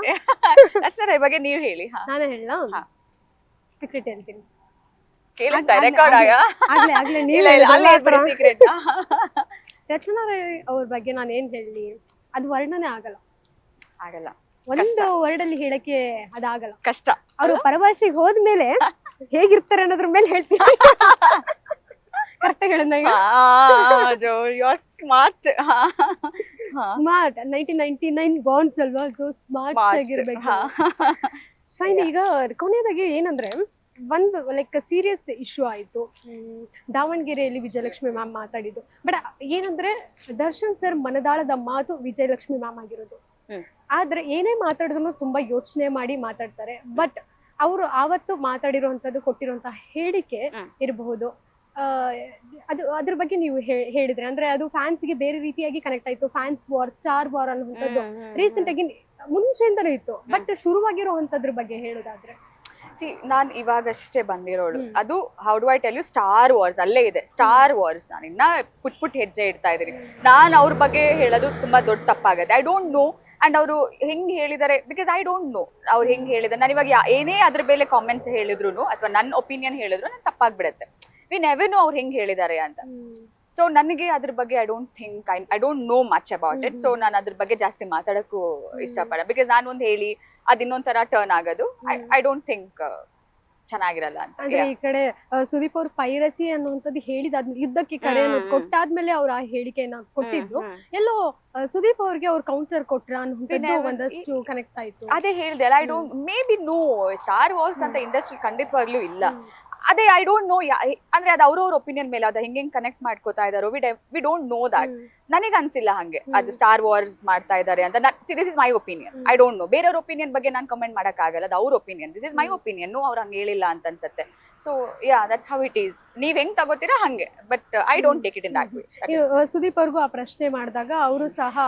ರಚನಾ ರೈ ಬಗ್ಗೆ ನೀವು ಹೇಳಿ. ನಾನೇ ಹೇಳಲಾ? ಹಾ. ಸೀಕ್ರೆಟ್ ಹೇಳ್ತೀನಿ. ಕೇಳಿಸ್ತಾ ರೆಕಾರ್ಡ್ ಆಗ? ಆಗ್ಲೇ ನೀವೇ ಇಲ್ಲ ಇಲ್ಲ, ಅಲ್ಲೇ ಇರ್ಬಿಡಿ ಸೀಕ್ರೆಟ್. ರಚನಾ ರೈ ಅವ್ರ ಬಗ್ಗೆ ನಾನು ಏನ್ ಹೇಳಿ, ಅದು ವರ್ಣನೆ ಆಗಲ್ಲ. ಆಗಲ್ಲ. ಒಂದು ವರ್ಡ್ ಅಲ್ಲಿ ಹೇಳಕ್ಕೆ ಅದಾಗಲ್ಲ, ಕಷ್ಟ. ಅವರು ಪರಭಾಷೆಗೆ ಹೋದ್ಮೇಲೆ ಹೇಗಿರ್ತಾರೆ ಅನ್ನೋದ್ರ ಮೇಲೆ ಹೇಳ್ತೀನಿ. ಕರೆಕ್ಟ್ ಹೇಳಿದಾಗ you are smart. Smart. 1999 bonds ಅಲ್ವಾ, ಸೊ ಸ್ಮಾರ್ಟ್ ಆಗಿರ್ಬೇಕು. ಫೈನ್. ಈಗ ಕೊನೆಯದಾಗಿ ಏನಂದ್ರೆ, ಒಂದು ಲೈಕ್ ಸೀರಿಯಸ್ ಇಶ್ಯೂ ಆಯ್ತು ದಾವಣಗೆರೆಯಲ್ಲಿ ವಿಜಯಲಕ್ಷ್ಮಿ ಮ್ಯಾಮ್ ಮಾತಾಡಿದ್ದು. ಬಟ್ ಏನಂದ್ರೆ ದರ್ಶನ್ ಸರ್ ಮನದಾಳದ ಮಾತು ವಿಜಯಲಕ್ಷ್ಮಿ ಮ್ಯಾಮ್ ಆಗಿರೋದು. ಆದ್ರೆ ಏನೇ ಮಾತಾಡಿದ್ರು ತುಂಬಾ ಯೋಚನೆ ಮಾಡಿ ಮಾತಾಡ್ತಾರೆ. ಬಟ್ ಅವರು ಆವತ್ತು ಮಾತಾಡಿರುವಂತದ್ದು, ಕೊಟ್ಟಿರುವಂತಹ ಹೇಳಿಕೆ ಇರಬಹುದು, ಅದು ಅದ್ರ ಬಗ್ಗೆ ನೀವು ಹೇಳಿದ್ರೆ ಅಂದ್ರೆ ಅದು ಫ್ಯಾನ್ಸ್ಗೆ ಬೇರೆ ರೀತಿಯಾಗಿ ಕನೆಕ್ಟ್ ಆಯ್ತು. ಫ್ಯಾನ್ಸ್ ವಾರ್, ಸ್ಟಾರ್ ವಾರ್ ಅನ್ನುವಂಥದ್ದು ರೀಸೆಂಟ್ ಆಗಿ ಮುಂಚೆಯಿಂದಲೂ ಇತ್ತು. ಬಟ್ ಶುರುವಾಗಿರುವಂತದ್ರ ಬಗ್ಗೆ ಹೇಳೋದಾದ್ರೆ, ಸಿ, ನಾನ್ ಇವಾಗಷ್ಟೇ ಬಂದಿರೋಳು. ಅದು how do I tell you, Star Wars ಅಲ್ಲೇ ಇದೆ. ಸ್ಟಾರ್ ವಾರ್ಸ್ ನಾನು ಇನ್ನ ಪುಟ್ ಹೆಜ್ಜೆ ಇಡ್ತಾ ಇದ್ದೀನಿ. ನಾನು ಅವ್ರ ಬಗ್ಗೆ ಹೇಳೋದು ತುಂಬಾ ದೊಡ್ಡ ತಪ್ಪಾಗತ್ತೆ. I don't know. ಅಂಡ್ ಅವರು ಹೆಂಗ್ ಹೇಳಿದ್ದಾರೆ, ಬಿಕಾಸ್ ಐ ಡೋಂಟ್ ನೋ ಅವ್ರು ಹೆಂಗ್ ಹೇಳಿದ್ದಾರೆ. ನಾನು ಇವಾಗ ಏನೇ ಅದ್ರ ಮೇಲೆ ಕಾಮೆಂಟ್ಸ್ ಹೇಳಿದ್ರು ಅಥವಾ ನನ್ನ ಒಪಿನಿಯನ್ ಹೇಳಿದ್ರು ನನ್ ತಪ್ಪಾಗ್ಬಿಡತ್ತೆ. ವಿ ನೆವರ್ ನೋ ಅವ್ರು ಹೆಂಗ್ ಹೇಳಿದ್ದಾರೆ ಅಂತ. ಸೊ ನನಗೆ ಅದ್ರ ಬಗ್ಗೆ I don't know much about it. So ನಾನು ಅದ್ರ ಬಗ್ಗೆ ಜಾಸ್ತಿ ಮಾತಾಡಕ್ಕೂ ಇಷ್ಟಪಡ. ಬಿಕಾಸ್ ನಾನು ಒಂದ್ ಹೇಳಿ ಅದ್ ಇನ್ನೊಂದ್ ತರ ಟರ್ನ್ ಆಗೋದು ಐ ಡೋಂಟ್ ಥಿಂಕ್ ಚೆನ್ನಾಗಿರಲ್ಲ ಅಂತ. ಅಂದ್ರೆ ಈ ಕಡೆ ಸುದೀಪ್ ಅವ್ರು ಪೈರಸಿ ಅನ್ನುವಂಥದ್ದು ಹೇಳಿದಾದ್ಮೇಲೆ, ಯುದ್ಧಕ್ಕೆ ಕರೆ ಕೊಟ್ಟಾದ್ಮೇಲೆ ಅವ್ರು ಆ ಹೇಳಿಕೆಯನ್ನ ಕೊಟ್ಟಿದ್ರು. ಎಲ್ಲೋ ಸುದೀಪ್ ಅವ್ರಿಗೆ ಅವ್ರು ಕೌಂಟರ್ ಕೊಟ್ರ ಅನ್ನುವಂಥದ್ದು ಒಂದಷ್ಟು ಕನೆಕ್ಟ್ ಆಯ್ತು. ಅದೇ ಹೇಳಿದೆ ಅಲ್ಲ, I don't, maybe no Star Wars ಅಂತ ಇಂಡಸ್ಟ್ರಿ ಖಂಡಿತವಾಗ್ಲೂ ಇಲ್ಲ. ಅದೇ ಐ ಡೋಂಟ್ ನೋ. ಅಂದ್ರೆ ಅದು ಅವ್ರವ್ರ ಒಪಿನಿಯನ್ ಮೇಲೆ ಅದ ಹೆಂಗ್ ಕನೆಕ್ಟ್ ಮಾಡ್ಕೋತಾ ಇದಾರೋ, ವಿ ಡೋಂಟ್ ನೋ ದಟ್. ನನಗೆ ಅನ್ಸಿಲ್ಲ ಹಂಗೆ ಅದು ಸ್ಟಾರ್ ವಾರ್ಸ್ ಮಾಡ್ತಾ ಇದಾರೆ ಅಂತ. This is my opinion. I don't no. ಬೇರೆಯವ್ರ ಒಪಿನಿಯನ್ ಬಗ್ಗೆ ನಾನು ಕಮೆಂಟ್ ಮಾಡಕ್ ಆಗಲ್ಲ. ಅದು ಅವ್ರ opinion. This is my opinion. ಅವ್ರು ಹಂಗೆ ಹೇಳಿಲ್ಲ ಅಂತ ಅನ್ಸುತ್ತೆ. So yeah, that's how it is. ನೀವ್ ಹೆಂಗ್ ತಗೋತೀರಾ ಹಂಗೆ. But I don't take it in that way. Sudeep ಅವ್ರಿಗೂ ಆ ಪ್ರಶ್ನೆ ಮಾಡಿದಾಗ ಅವರು ಸಹ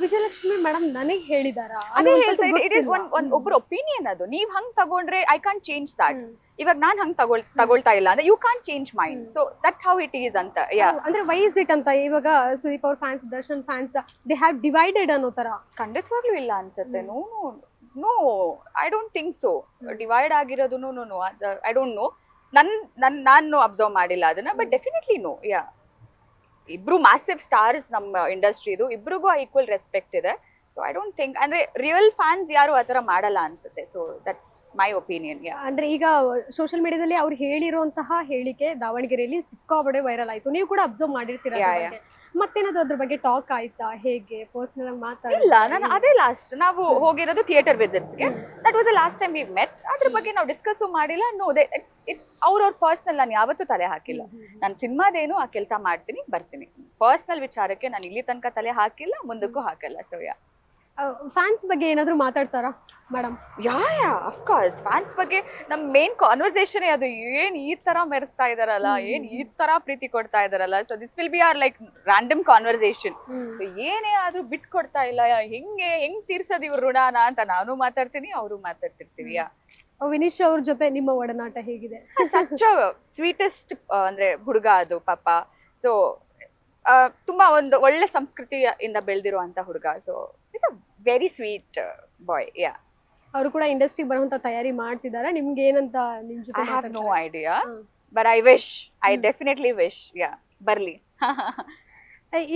ವಿಜಯಲಕ್ಷ್ಮಿ ಮೇಡಮ್ ನನಗೆ ಹೇಳಿದಾರ, ಅದೇ ಹೇಳ್ತಾ ಇಟ್ ಇಸ್ ಒಬ್ಬರ ಒಪಿನಿಯನ್. ಅದು ನೀವ್ ಹಂಗ್ ತಗೊಂಡ್ರೆ ಐ ಕಾಂಟ್ ಚೇಂಜ್ ದಟ್. ಇವಾಗ ನಾನ್ ಹಂಗ್ ತಗೊಳ್ತಾ ಇಲ್ಲ ಅಂದ್ರೆ you can't change mind. So that's how it is ಅಂತ. ಅಂದ್ರೆ ವೈ ಇಸ್ ಇಟ್ ಅಂತ. ಇವಾಗ ಸುದೀಪ್ ಅವ್ರ fans, Darshan fans, they have divided ಅನ್ನೋ ತರ. ಖಂಡಿತವಾಗ್ಲೂ ಇಲ್ಲ ಅನ್ಸುತ್ತೆ. No, I don't think so. Divide ಆಗಿರೋದು ನೋ, ಐ ಡೋಂಟ್ ನೋ. ನಾನು ಅಬ್ಸರ್ವ್ ಮಾಡಿಲ್ಲ ಅದನ್ನ. But definitely no. ಯಾ, ಇಬ್ರು ಮ್ಯಾಸಿವ್ ಸ್ಟಾರ್ಸ್ ನಮ್ಮ ಇಂಡಸ್ಟ್ರಿದು. ಇಬ್ರಿಗೂ ಈಕ್ವಲ್ ರೆಸ್ಪೆಕ್ಟ್ ಇದೆ. ಸೊ ಐ ಡೋಂಟ್ ಥಿಂಕ್, ಅಂದ್ರೆ ರಿಯಲ್ ಫ್ಯಾನ್ಸ್ ಯಾರು ಆತರ ಮಾಡಲ್ಲ ಅನ್ಸುತ್ತೆ. So that's my opinion. ಅಂದ್ರೆ ಈಗ ಸೋಷಿಯಲ್ ಮೀಡಿಯಾದಲ್ಲಿ ಅವ್ರು ಹೇಳಿರುವಂತಹ ಹೇಳಿಕೆ ದಾವಣಗೆರೆಯಲ್ಲಿ ಸಿಕ್ಕಾಬಡೆ ವೈರಲ್ ಆಯ್ತು. ನೀವು ಕೂಡ ಅಬ್ಸರ್ವ್ ಮಾಡಿರ್ತೀರ. ಮತ್ತೇನಾದ್ರು ಅದ್ರ ಬಗ್ಗೆ ಟಾಕ್ ಆಯ್ತಾ? ಹೇಗೆ ಪರ್ಸನಲ್ ಆಗಿ ಮಾತಾಡಿಲ್ಲ. ನಾನು ಅದೇ ಲಾಸ್ಟ್ ನಾವು ಹೋಗಿರೋದು ಥಿಯೇಟರ್ ವಿಸಿಟ್ಸ್ಗೆ. That was the last time we met. ಅದ್ರ ಬಗ್ಗೆ ನಾವು ಡಿಸ್ಕಸ್ಸು ಮಾಡಿಲ್ಲ. ನೋ, ಇಟ್ಸ್ ಅವ್ರವ್ರ ಪರ್ಸನಲ್. ನಾನು ಯಾವತ್ತೂ ತಲೆ ಹಾಕಿಲ್ಲ. ನಾನು ಸಿನಿಮಾದೇನು ಆ ಕೆಲಸ ಮಾಡ್ತೀನಿ, ಬರ್ತೀನಿ. ಪರ್ಸನಲ್ ವಿಚಾರಕ್ಕೆ ನಾನು ಇಲ್ಲಿ ತನಕ ತಲೆ ಹಾಕಿಲ್ಲ, ಮುಂದಕ್ಕೂ ಹಾಕಲ್ಲ. So yeah. ಫ್ಯಾನ್ಸ್ ಬಗ್ಗೆ ಏನಾದ್ರು ಮಾತಾಡ್ತಾರಾ ಮೇಡಮ್? ಯಾ, ಅಫ್ಕೋರ್ಸ್. ಫ್ಯಾನ್ಸ್ ಬಗ್ಗೆ ನಮ್ ಮೇನ್ ಕಾನ್ವರ್ಸೇಷನ್ ಅದು. ಏನ್ ಈ ತರ ಮೆರೆಸ್ತಾ ಇದಾರಲ್ಲ, ಏನ್ ಈ ತರ ಪ್ರೀತಿ ಕೊಡ್ತಾ ಇದಾರಲ್ಲ. So this will be are like random conversation. So ಏನೇ ಆದ್ರೂ ಬಿಟ್ ಕೊಡ್ತಾ ಇಲ್ಲ. ಹೆಂಗ್ ತೀರ್ಸೋದು ಇವ್ರ ಋಣಾನ ಅಂತ ನಾನು ಮಾತಾಡ್ತೀನಿ, ಅವರು ಮಾತಾಡ್ತಿರ್ತೀವಿ. ವಿನೀಶ್ ಅವ್ರ ಜೊತೆ ನಿಮ್ಮ ಒಡನಾಟ ಹೇಗಿದೆ? ಸಚ್ ಸ್ವೀಟೆಸ್ಟ್ ಅಂದ್ರೆ ಹುಡುಗ ಅದು ಪಾಪ. ಸೊ ತುಂಬಾ ಒಂದು ಒಳ್ಳೆ ಸಂಸ್ಕೃತಿಯಿಂದ ಬೆಳೆದಿರುವಂತ ಹುಡುಗ. So it's a very sweet boy. Yeah, ಅವರು ಕೂಡ ಇಂಡಸ್ಟ್ರಿ ಬರುವಂತ ತಯಾರಿ ಮಾಡ್ತಿದಾರ. ನಿಮ್ಗೆ ಏನಂತ ನಿಮ್ ಜೊತೆ ಐ ಹ್ಯಾವ್ ನೋ ಮಾತಾಡ್ತಾರೆ? Idea, hmm. But I wish, I definitely wish, yeah, ಬರ್ಲಿ.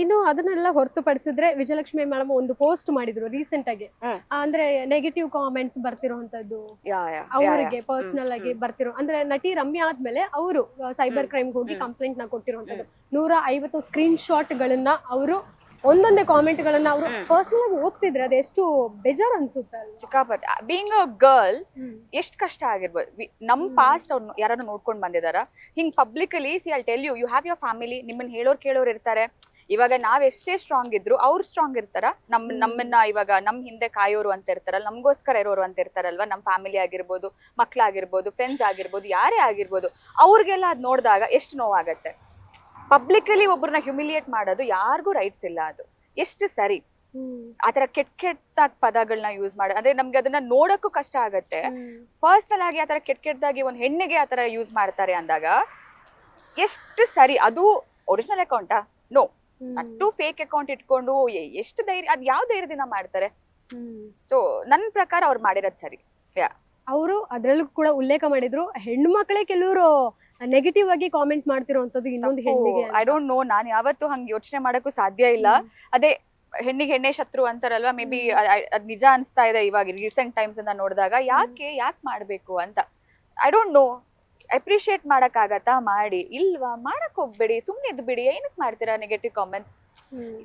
ಇನ್ನು ಅದನ್ನೆಲ್ಲ ಹೊರತುಪಡಿಸಿದ್ರೆ ವಿಜಯಲಕ್ಷ್ಮಿ ಮೇಡಮ್ ಒಂದು ಪೋಸ್ಟ್ ಮಾಡಿದ್ರು ರೀಸೆಂಟ್ ಆಗಿ, ಅಂದ್ರೆ ನೆಗೆಟಿವ್ ಕಾಮೆಂಟ್ಸ್ ಬರ್ತಿರೋಂಥದ್ದು ಅವರಿಗೆ ಪರ್ಸನಲ್ ಆಗಿ ಬರ್ತಿರೋ, ಅಂದ್ರೆ ನಟಿ ರಮ್ಯಾ ಆದ್ಮೇಲೆ ಅವರು ಸೈಬರ್ ಕ್ರೈಮ್ ಹೋಗಿ ಕಂಪ್ಲೇಂಟ್ ನ ಕೊಟ್ಟಿರುವಂತದ್ದು. 150 ಸ್ಕ್ರೀನ್ ಶಾಟ್ ಗಳನ್ನ ಅವರು ಒಂದೊಂದೇ ಕಾಮೆಂಟ್ ಗಳನ್ನ ಅವರು ಪರ್ಸನಲ್ ಆಗಿ ಹೋಗ್ತಿದ್ರೆ ಅದೆಷ್ಟು ಬೇಜಾರ್ ಅನ್ಸುತ್ತೆ ಅಲ್ವಾ? ಸಿಕ್ಕಾಪಟ್ಟೆ. ಬೀಯಿಂಗ್ ಅ ಗರ್ಲ್ ಎಷ್ಟ್ ಕಷ್ಟ ಆಗಿರ್ಬೋದು. ನಮ್ ಪಾಸ್ಟ್ ಅವ್ರು ಯಾರನ್ನ ನೋಡ್ಕೊಂಡ್ ಬಂದಿದಾರ. ಹಿಂಗ್ publicly see I tell you, you have your family, ನಿಮ್ಮನ್ನ ಕೇಳೋರ್ ಇರ್ತಾರೆ. ಇವಾಗ ನಾವ್ ಎಷ್ಟೇ ಸ್ಟ್ರಾಂಗ್ ಇದ್ರು ಅವ್ರು ಸ್ಟ್ರಾಂಗ್ ಇರ್ತಾರ. ನಮ್ಮನ್ನ ಇವಾಗ ನಮ್ ಹಿಂದೆ ಕಾಯೋರು ಅಂತ ಇರ್ತಾರಲ್ಲ, ನಮ್ಗೋಸ್ಕರ ಇರೋರು ಅಂತ ಇರ್ತಾರಲ್ವಾ, ನಮ್ ಫ್ಯಾಮಿಲಿ ಆಗಿರ್ಬೋದು, ಮಕ್ಳಾಗಿರ್ಬೋದು, ಫ್ರೆಂಡ್ಸ್ ಆಗಿರ್ಬೋದು, ಯಾರೇ ಆಗಿರ್ಬೋದು, ಅವ್ರಿಗೆಲ್ಲ ಅದ್ ನೋಡಿದಾಗ ಎಷ್ಟು ನೋವಾಗತ್ತೆ. ಪಬ್ಲಿಕಲಿ ಒಬ್ಬರನ್ನ ಹ್ಯುಮಿಲಿಯೇಟ್ ಮಾಡೋದು ಯಾರಿಗೂ ರೈಟ್ಸ್ ಇಲ್ಲ. ಅದು ಎಷ್ಟು ಸರಿ. ಆತರ ಕೆಟ್ಟ ಪದಗಳನ್ನ ಯೂಸ್ ಮಾಡ, ಅಂದ್ರೆ ನಮ್ಗೆ ಅದನ್ನ ನೋಡಕ್ಕೂ ಕಷ್ಟ ಆಗತ್ತೆ. ಪರ್ಸನಲ್ ಆಗಿ ಆತರ ಕೆಟ್ಟದಾಗಿ ಒಂದ್ ಹೆಣ್ಣಿಗೆ ಆತರ ಯೂಸ್ ಮಾಡ್ತಾರೆ ಅಂದಾಗ ಎಷ್ಟು ಸರಿ. ಅದು ಒರಿಜಿನಲ್ ಅಕೌಂಟಾ? ನೋ. ಅಟ್ಟು ಫೇಕ್ ಅಕೌಂಟ್ ಇಟ್ಕೊಂಡು ಎಷ್ಟು ಧೈರ್ಯ, ಅದ್ ಯಾವ ಧೈರ್ಯದಿಂದ ಮಾಡ್ತಾರೆ? ಸೊ ನನ್ ಪ್ರಕಾರ ಅವ್ರು ಮಾಡಿರೋದ್ ಸರಿ. ಅವರು ಅದ್ರಲ್ಲೂ ಕೂಡ ಉಲ್ಲೇಖ ಮಾಡಿದ್ರು, ಹೆಣ್ಣು ಮಕ್ಕಳೇ ಕೆಲವರು ನೆಗೆಟಿವ್ ಆಗಿ ಕಾಮೆಂಟ್ ಮಾಡ್ತಿರೋಂಥದ್ದು ಇನ್ನೊಂದು ಹೆಣ್ಣಿಗೆ. ಐ ಡೋಂಟ್ ನೋ, ನಾನು ಯಾವತ್ತೂ ಹಂಗೆ ಯೋಚನೆ ಮಾಡಕ್ಕೂ ಸಾಧ್ಯ ಇಲ್ಲ. ಅದೇ ಹೆಣ್ಣಿಗೆ ಹೆಣ್ಣೆ ಶತ್ರು ಅಂತಾರಲ್ವಾ, ಮೇ ಬಿ ಅದ್ ನಿಜ ಅನ್ಸ್ತಾ ಇದೆ ಇವಾಗ ರೀಸೆಂಟ್ ಟೈಮ್ಸ್ ಅಂತ ನೋಡಿದಾಗ. ಯಾಕೆ ಮಾಡ್ಬೇಕು ಅಂತ ಐ ಡೋಂಟ್ ನೋ. ಅಪ್ರಿಶಿಯೇಟ್ ಮಾಡಕ್ ಆಗತ್ತಾ? ಮಾಡಿ. ಇಲ್ವಾ? ಮಾಡಕ್ ಹೋಗ್ಬೇಡಿ, ಸುಮ್ನೆ ಇದ್ ಬಿಡಿ. ಏನಕ್ ಮಾಡ್ತೀರಾ ನೆಗೆಟಿವ್ ಕಾಮೆಂಟ್ಸ್?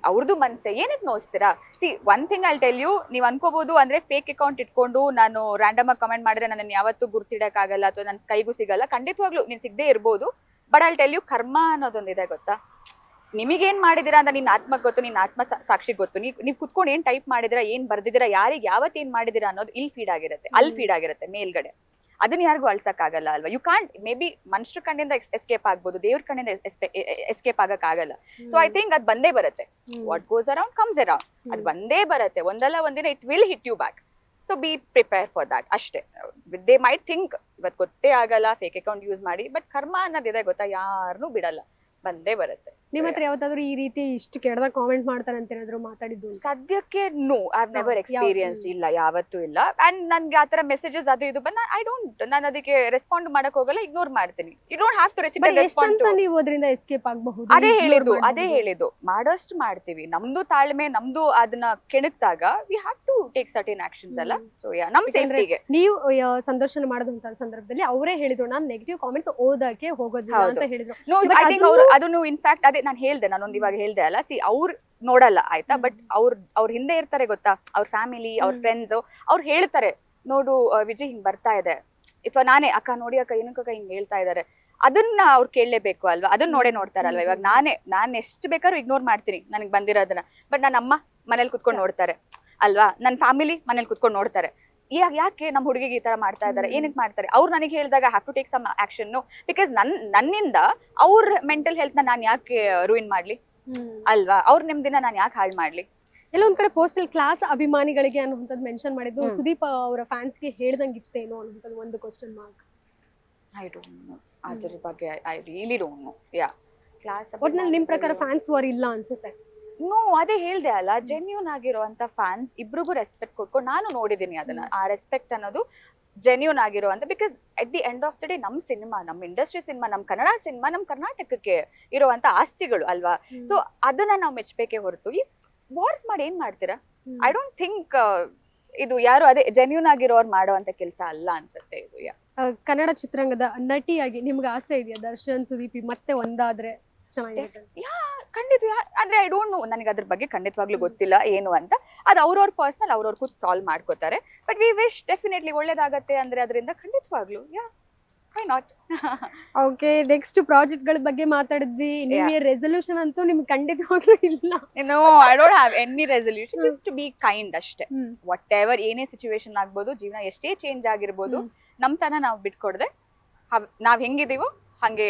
ಅವ್ರದ್ದು ಮನ್ಸೆ, ಏನಕ್ ನೋಯಿಸ್ತೀರಾ? See one thing I tell you, ನೀವ್ ಅನ್ಕೋಬಹುದು ಅಂದ್ರೆ ಫೇಕ್ ಅಕೌಂಟ್ ಇಟ್ಕೊಂಡು ನಾನು ರ್ಯಾಂಡಮ್ ಆಗಿ ಕಮೆಂಟ್ ಮಾಡಿದ್ರೆ ನನ್ನ ಯಾವತ್ತೂ ಗುರ್ತಿಡಕ್ ಆಗಲ್ಲ ಅಥವಾ ನನ್ ಕೈಗೂ ಸಿಗಲ್ಲ. ಖಂಡಿತವಾಗ್ಲೂ ನೀನ್ ಸಿಗದೆ ಇರ್ಬೋದು. ಬಟ್ ಐ ಟೆಲ್ ಯು, ಕರ್ಮ ಅನ್ನೋದೊಂದಿದೆ ಗೊತ್ತಾ. ನಿಮಗೇನ್ ಮಾಡಿದಿರಾ ಅಂತ ನಿನ್ನ ಆತ್ಮಕ್ ಗೊತ್ತು, ನಿನ್ನ ಆತ್ಮ ಸಾಕ್ಷಿ ಗೊತ್ತು. ನೀವ್ ಕುತ್ಕೊಂಡು ಏನ್ ಟೈಪ್ ಮಾಡಿದಿರಾ, ಏನ್ ಬರ್ದಿದ್ದೀರಾ, ಯಾರಿಗೆ ಯಾವತ್ ಏನ್ ಮಾಡಿದಿರಾ ಅನ್ನೋದು ಇಲ್ಲಿ ಫೀಡ್ ಆಗಿರುತ್ತೆ ಮೇಲ್ಗಡೆ. ಅದನ್ನ ಯಾರಿಗೂ ಅಳ್ಸಕ್ ಆಗಲ್ಲ ಅಲ್ವಾ. ಯು ಕಾಂಟ್, ಮೇ ಬಿ ಮನುಷ್ಯರ ಕಣ್ಣಿಂದ ಎಸ್ಕೇಪ್ ಆಗ್ಬೋದು, ದೇವ್ರ ಕಣ್ಣಿಂದ ಎಸ್ಕೇಪ್ ಆಗಕ್ ಆಗಲ್ಲ. ಸೊ ಐ ಥಿಂಕ್ ಅದ್ ಬಂದೇ ಬರುತ್ತೆ. What goes around comes around. ಅದ್ ಬಂದೇ ಬರುತ್ತೆ. ಒಂದಲ್ಲ ಒಂದಿನ it will hit you back. So be prepare for that ಅಷ್ಟೇ. ದೇ ಮೈಟ್ ಥಿಂಕ್ ಇವತ್ತು ಗೊತ್ತೇ ಆಗಲ್ಲ ಫೇಕ್ ಅಕೌಂಟ್ ಯೂಸ್ ಮಾಡಿ, ಬಟ್ ಕರ್ಮ ಅನ್ನೋದಿದೆ ಗೊತ್ತಾ, ಯಾರನ್ನೂ ಬಿಡಲ್ಲ, ಬಂದೇ ಬರುತ್ತೆ. ನಿಮ್ಮ ಹತ್ರ ಯಾವತ್ತಾದ್ರೂ ಈ ರೀತಿ ಇಷ್ಟು ಕೆಡದ ಕಾಮೆಂಟ್ ಮಾಡ್ತಾರೆ ಅಂತ ಏನಾದ್ರು ಮಾತಾಡಿದ್ದು? ಸದ್ಯಕ್ಕೆ no, I have never experienced. ಇಲ್ಲ, ಯಾವತ್ತೂ ಇಲ್ಲ. ಅಂಡ್ ನನ್ಗೆ ಆತರ ಮೆಸೇಜಸ್ ಅದು ಇದು ಬಂದ ಐ ಡೋಂಟ್, ನಾನು ಅದಕ್ಕೆ ರೆಸ್ಪಾಂಡ್ ಮಾಡಕ್ ಹೋಗಲ್ಲ, ಇಗ್ನೋರ್ ಮಾಡ್ತೀನಿ. You don't have to respond. ನೀವು ಅದರಿಂದ ಎಸ್ಕೇಪ್ ಆಗಬಹುದು. ಅದೇ ಹೇಳಿದ್ದು ಮಾಡೋಷ್ಟು ಮಾಡ್ತೀವಿ. ನಮ್ದು ತಾಳ್ಮೆ, ನಮ್ದು ಅದನ್ನ ಕೆಣಕ್ದಾಗ we have to take certain actions ಅಲ್ಲ. ಸೊ ನಮ್ ಸೇಫ್ಟಿಗೆ. ನೀವು ಸಂದರ್ಶನ ಮಾಡೋದಂತ ಸಂದರ್ಭದಲ್ಲಿ ಅವರೇ ಹೇಳಿದ್ರು, ನಾನು ನೆಗೆಟಿವ್ ಕಾಮೆಂಟ್ಸ್ ಓದಕ್ಕೆ ಹೋಗೋದಿಲ್ಲ ಅಂತ ಹೇಳಿದ್ರು. ಐ ಥಿಂಕ್ ಅದನ್ನು ಇನ್ಫ್ಯಾಕ್ಟ್ ಅದೇ ನಾನು ಹೇಳ್ದೆ, ನಾನೊಂದು ಇವಾಗ ಹೇಳ್ದೆ ಅಲ್ಲ. ಸಿ ಅವ್ರು ನೋಡಲ್ಲ ಆಯ್ತಾ, ಬಟ್ ಅವ್ರ ಹಿಂದೆ ಇರ್ತಾರೆ ಗೊತ್ತಾ, ಅವ್ರ ಫ್ಯಾಮಿಲಿ, ಅವ್ರ ಫ್ರೆಂಡ್ಸ್, ಅವ್ರು ಹೇಳ್ತಾರೆ, ನೋಡು ವಿಜಯ್ ಹಿಂಗ್ ಬರ್ತಾ ಇದೆ, ಅಥವಾ ನಾನೇ ಅಕ್ಕ ನೋಡಿ ಅಕ್ಕ ಏನಕ್ಕ ಹಿಂಗ್ ಹೇಳ್ತಾ ಇದಾರೆ, ಅದನ್ನ ಅವ್ರು ಕೇಳಲೇಬೇಕು ಅಲ್ವಾ. ಅದನ್ನ ನೋಡ್ತಾರಲ್ವಾ. ಇವಾಗ ನಾನ್ ಎಷ್ಟು ಬೇಕಾದ್ರೂ ಇಗ್ನೋರ್ ಮಾಡ್ತೀನಿ ನನಗೆ ಬಂದಿರೋದನ್ನ, ಬಟ್ ನನ್ನ ಅಮ್ಮ ಮನೇಲಿ ಕುತ್ಕೊಂಡು ನೋಡ್ತಾರೆ ಅಲ್ವಾ, ನನ್ನ ಫ್ಯಾಮಿಲಿ ಮನೇಲಿ ಕುತ್ಕೊಂಡು ನೋಡ್ತಾರೆ. ಯಾಕೆ ನಮ್ಮ ಹುಡುಗಿಗೆ ಈ ತರ ಮಾಡ್ತಾ ಇದಾರೆ, ಏನಕ್ಕೆ ಮಾಡ್ತಾರೆ? ಅವ್ರು ನನಗೆ ಹೇಳಿದಾಗ have to take some action. Because ನನ್ನಿಂದ ಅವ್ರ ಮೆಂಟಲ್ ಹೆಲ್ತ್ ನ ನಾನು ಯಾಕೆ ರೂಯಿನ್ ಮಾಡ್ಲಿ ಅಲ್ವಾ, ಅವ್ರ ನೆಮ್ಮದಿನ ನಾನು ಯಾಕೆ ಹಾಳು ಮಾಡ್ಲಿ? ಎಲ್ಲೊಂದ್ ಕಡೆ ಪೋಸ್ಟಲ್ ಕ್ಲಾಸ್ ಅಭಿಮಾನಿಗಳಿಗೆ ಅನ್ನುವಂಥದ್ದು ಮೆನ್ಷನ್ ಮಾಡಿದ್ದು, ಸುದೀಪ್ ಅವರ ಫ್ಯಾನ್ಸ್ಗೆ ಹೇಳ್ದಂಗೆ ಇತ್ತೇನೋ ಅನ್ನುವಂಥದ್ದು ಒಂದು question mark. I don't no ಅದ್ರ ಬಗ್ಗೆ. I really don't know. Yeah, class ಒಟ್ನಲ್ಲಿ ನಿಮ್ ಪ್ರಕಾರ ಫ್ಯಾನ್ಸ್ ವಾರ್ ಇಲ್ಲ ಅನ್ಸುತ್ತೆ? ನೋ, ಅದೇ ಹೇಳ್ದೆ ಅಲ್ಲ, ಜೆನ್ಯೂನ್ ಆಗಿರುವಂತ ಫ್ಯಾನ್ಸ್ ಇಬ್ರಿಗೂ ರೆಸ್ಪೆಕ್ಟ್ ಕೊಟ್ಕೊಂಡು ನಾನು ನೋಡಿದೀನಿ ಅದನ್ನ. ಆ ರೆಸ್ಪೆಕ್ಟ್ ಅನ್ನೋದು ಜೆನ್ಯೂನ್ ಆಗಿರುವಂತ. Because at the end of the day ನಮ್ ಸಿನಿಮಾ, ನಮ್ ಇಂಡಸ್ಟ್ರಿ ಸಿನಿಮಾ, ನಮ್ ಕನ್ನಡ ಸಿನಿಮಾ, ನಮ್ ಕರ್ನಾಟಕಕ್ಕೆ ಇರುವಂತ ಆಸ್ತಿಗಳು ಅಲ್ವಾ. ಸೊ ಅದನ್ನ ನಾವು ಮೆಚ್ಚಬೇಕೆ ಹೊರತು ಈ ವಾರ್ಸ್ ಮಾಡಿ ಏನ್ ಮಾಡ್ತೀರಾ? ಐ ಡೋಂಟ್ ಥಿಂಕ್ ಇದು ಯಾರು ಅದೇ ಜೆನ್ಯೂನ್ ಆಗಿರೋರು ಮಾಡುವಂತ ಕೆಲಸ ಅಲ್ಲ ಅನ್ಸುತ್ತೆ ಇದು. ಕನ್ನಡ ಚಿತ್ರರಂಗದ ನಟಿಯಾಗಿ ನಿಮ್ಗೆ ಆಸೆ ಇದೆಯಾ ದರ್ಶನ್ ಸುದೀಪ್ ಮತ್ತೆ ಒಂದಾದ್ರೆ ಚೆನ್ನಾಗಿರುತ್ತೆ? ಖಂಡಿತ. ಅಂದ್ರೆ ಐ ಡೋಂಟ್ ನೋ, ನನಗೆ ಅದ್ರ ಬಗ್ಗೆ ಖಂಡಿತವಾಗ್ಲೂ ಗೊತ್ತಿಲ್ಲ ಏನು ಅಂತ. ಅದು ಅವ್ರವ್ರ ಪರ್ಸನಲ್, ಅವ್ರವ್ರ ಕೂತ್ ಸಾಲ್ವ್ ಮಾಡ್ಕೋತಾರೆ. ಬಟ್ ವಿ ವಿಶ್ ಡೆಫಿನೆಟ್ಲಿ ಒಳ್ಳೇದಾಗತ್ತೆ ಅಂದ್ರೆ ಅದರಿಂದ ಖಂಡಿತವಾಗ್ಲೂ why not. Okay, next project ಗಳ ಬಗ್ಗೆ ಮಾತಾಡಿದ್ವಿ. ನ್ಯೂ ಇಯರ್ ರೆಸಲ್ಯೂಷನ್ ಅಂತೂ ನಿಮ್ಗೆ ಖಂಡಿತವಾಗ್ಲೂ ಇಲ್ಲ? No, I don't have any resolution. Just to be kind ಅಷ್ಟೇ. ವಾಟ್ ಎವರ್ ಏನೇ ಸಿಚುವೇಶನ್ ಆಗ್ಬೋದು, ಜೀವನ ಎಷ್ಟೇ ಚೇಂಜ್ ಆಗಿರ್ಬೋದು, ನಮ್ ತನ ನಾವು ಬಿಟ್ಕೊಡ್ದೆ ನಾವ್ ಹೆಂಗಿದೀವೋ ಹಂಗೆ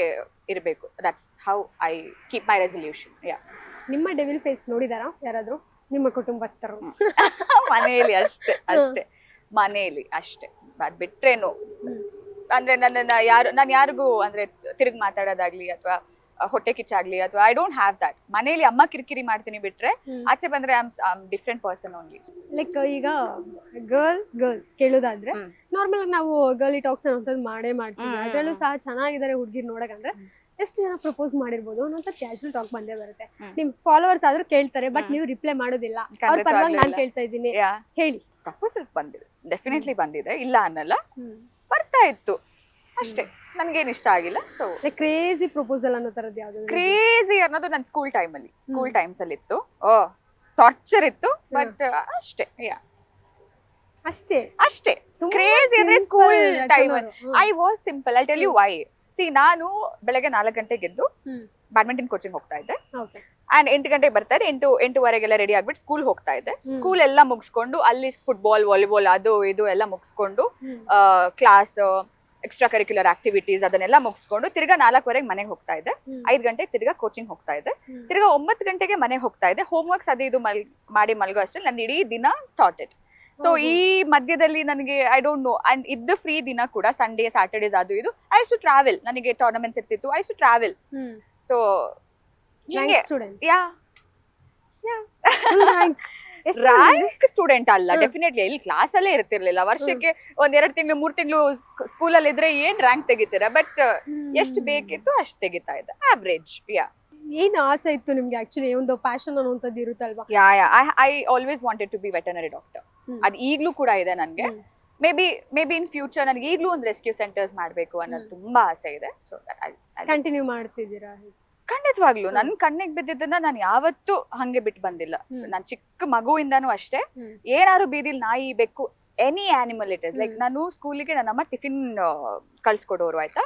ಇರಬೇಕು. That's how I keep my resolution. ನಿಮ್ಮ ಡೆವಿಲ್ ಫೇಸ್ ನೋಡಿದಾರಾ ಯಾರಾದ್ರೂ ನಿಮ್ಮ ಕುಟುಂಬಸ್ಥರು? ಮನೆಯಲ್ಲಿ ಅಷ್ಟೇ ಮನೆಯಲ್ಲಿ ಅಷ್ಟೇ. ಅದ್ ಬಿಟ್ರೇನು ಅಂದ್ರೆ ನಾನು ಯಾರಿಗೂ ಅಂದ್ರೆ ತಿರುಗಿ ಮಾತಾಡೋದಾಗ್ಲಿ ಅಥವಾ ಹೊಟ್ಟೆ ಕಿಚ್ಚಾಗ್ಲಿ ಅಥವಾ ಐ ಡೋಂಟ್ ಹ್ಯಾವ್ ದಟ್. ಮನೇಲಿ ಅಮ್ಮ ಕಿರಿಕಿರಿ ಮಾಡ್ತೀನಿ ಬಿಟ್ರೆ ಆಚೆ ಬಂದ್ರೆ I am different person only. Like ಈಗ ಗರ್ಲ್ ಕೇಳೋದಾದ್ರೆ ನಾರ್ಮಲ್ ಆಗಿ ನಾವು ಗರ್ಲಿ ಟಾಕ್ಸ್ ಅನ್ನೋಂಥದ್ದು ಮಾಡೇ ಮಾಡ್ತೀವಿ, ಅದ್ರಲ್ಲೂ ಸಹ ಚೆನ್ನಾಗಿದ್ದಾರೆ ಹುಡುಗಿರ್ ನೋಡಕಂದ್ರೆ ಎಷ್ಟು ಜನ ಪ್ರಪೋಸ್ ಮಾಡಿರ್ಬೋದು ಅನ್ನೋಂಥ ಕ್ಯಾಶುವಲ್ ಟಾಕ್ ಬಂದೇ ಬರುತ್ತೆ. ನಿಮ್ ಫಾಲೋವರ್ಸ್ ಆದ್ರೂ ಕೇಳ್ತಾರೆ, ಬಟ್ ನೀವು ರಿಪ್ಲೈ ಮಾಡೋದಿಲ್ಲ. ಅವ್ರ ಪರವಾಗಿ ನಾನು ಕೇಳ್ತಾ ಇದ್ದೀನಿ, ಹೇಳಿ. ಪ್ರಪೋಸಸ್ ಬಂದಿದೆ, ಡೆಫಿನೆಟ್ಲಿ ಬಂದಿದೆ, ಇಲ್ಲ ಅನ್ನಲ್ಲ, ಬರ್ತಾ ಇತ್ತು ಅಷ್ಟೇ. ನನ್ಗೇನ್ ಇಷ್ಟ ಆಗಿಲ್ಲ. ಸೊ ಕ್ರೇಜಿ ಪ್ರಪೋಸಲ್ ಅನ್ನೋ ತರದ್ ಯಾವ್ದು? ಕ್ರೇಜಿ ಅನ್ನೋದು ನನ್ ಸ್ಕೂಲ್ ಟೈಮ್ಸ್ ಅಲ್ಲಿ ಇತ್ತು. ಟಾರ್ಚರ್ ಇತ್ತು, ಬಟ್ ಅಷ್ಟೇ. ಅಷ್ಟೇ ಕ್ರೇಜಿ ಅಂದ್ರೆ school time. I was simple. I tell you why. See, ನಾನು ಬೆಳಗ್ಗೆ 4 ಗಂಟೆಗೆ ಎದ್ದು ಬ್ಯಾಡ್ಮಿಂಟನ್ ಕೋಚಿಂಗ್ ಹೋಗ್ತಾ ಇದ್ದೆ. ಅಂಡ್ 8 ಗಂಟೆಗೆ ಬರ್ತಾ ಇದ್ದೆ. 8:30 ರೆಡಿ ಆಗ್ಬಿಟ್ಟು ಸ್ಕೂಲ್ ಹೋಗ್ತಾ ಇದ್ದೆ. ಸ್ಕೂಲ್ ಎಲ್ಲ ಮುಗಿಸ್ಕೊಂಡು ಅಲ್ಲಿ ಫುಟ್ಬಾಲ್, ವಾಲಿಬಾಲ್ ಅದು ಇದು ಎಲ್ಲ ಮುಗಿಸ್ಕೊಂಡು ಕ್ಲಾಸ್, ಎಕ್ಸ್ಟ್ರಾ ಕರಿಕ್ಯುಲರ್ ಆಕ್ಟಿವಿಟೀಸ್ ಅದನ್ನೆಲ್ಲ ಮುಗಿಸ್ಕೊಂಡು ತಿರ್ಗಾ 4:15 ಮನೆಗೆ ಹೋಗ್ತಾ ಇದ್ದೆ. 5 ಗಂಟೆಗೆ ತಿರ್ಗಾ ಕೋಚಿಂಗ್ ಹೋಗ್ತಾ ಇದ್ದೆ. ತಿರ್ಗಾ 9 ಗಂಟೆಗೆ ಮನೆಗೆ ಹೋಗ್ತಾ ಇದ್ದೆ. ಹೋಮ್ ವರ್ಕ್ಸ್ ಅದು ಇದು ಮಾಡಿ ಮಲ್ಗೋ ಅಷ್ಟೇ ನಂದು ಇಡೀ ದಿನ ಸಾರ್ಟೆಡ್. ಸೊ ಈ ಮಧ್ಯದಲ್ಲಿ ನನಗೆ ಐ ಡೋಂಟ್ ನೋ, ಅಂಡ್ ಇದ್ದ ಫ್ರೀ ದಿನ ಕೂಡ ಸಂಡೇ ಸ್ಯಾಟರ್ಡೇಸ್ ಅದು ಇದು ಐ ಟು ಟ್ರಾವೆಲ್. ನನಗೆ ಟೂರ್ನಮೆಂಟ್ಸ್ ಇರ್ತಿತ್ತು, I to travel. So rank student ಅಲ್ಲ, ಡೆಫಿನೆಟ್ಲಿ. ಇಲ್ಲಿ ಕ್ಲಾಸ್ ಅಲ್ಲೇ ಇರ್ತಿರ್ಲಿಲ್ಲ. ವರ್ಷಕ್ಕೆ 1-2 ತಿಂಗಳು 3 ತಿಂಗಳು ಸ್ಕೂಲಲ್ಲಿ ಇದ್ರೆ ಏನ್ ರ್ಯಾಂಕ್ ತೆಗಿತೀರಾ, ಬಟ್ ಎಷ್ಟು ಬೇಕಿತ್ತು ಅಷ್ಟು ತೆಗಿತಾ ಇದ್ದೆ, ಆವ್ರೇಜ್. ಏನ್ ಆಸೆ ಇತ್ತು ನಿಮ್ಗೆ ಆಕ್ಚುಲಿ? ಒಂದು ಪ್ಯಾಷನ್ ಅನ್ನೋಂಥದ್ದು ಇರುತ್ತಲ್ವಾ? I always wanted to be veterinary doctor. ಅದು ಈಗ್ಲೂ ಕೂಡ ಇದೆ ನನ್ಗೆ. ಮೇ ಬಿ ಇನ್ ಫ್ಯೂಚರ್ ನನಗೆ ಈಗ್ಲೂ ಒಂದು ರೆಸ್ಕ್ಯೂ ಸೆಂಟರ್ಸ್ ಮಾಡ್ಬೇಕು ಅನ್ನೋದು ತುಂಬಾ ಆಸೆ ಇದೆ. ಸೊ ಕಂಟಿನ್ಯೂ ಮಾಡ್ತಿದ್ದೀರಾ? ಖಂಡಿತವಾಗ್ಲು ನನ್ ಕಣ್ಣಿಗೆ ಬಿದ್ದಿದ್ದನ್ನ ನಾನು ಯಾವತ್ತೂ ಹಂಗೆ ಬಿಟ್ಟು ಬಂದಿಲ್ಲ. ನಾನ್ ಚಿಕ್ಕ ಮಗುವಿಂದಾನು ಅಷ್ಟೇ. ಏನಾದ್ರು ಬೀದಿಲ್ ನಾಯಿ, ಬೆಕ್ಕು, any animal it is. Like ನಾನು ಸ್ಕೂಲಿಗೆ ನನ್ನಮ್ಮ ಟಿಫಿನ್ ಕಳ್ಸ್ಕೊಡೋರು, ಆಯ್ತಾ.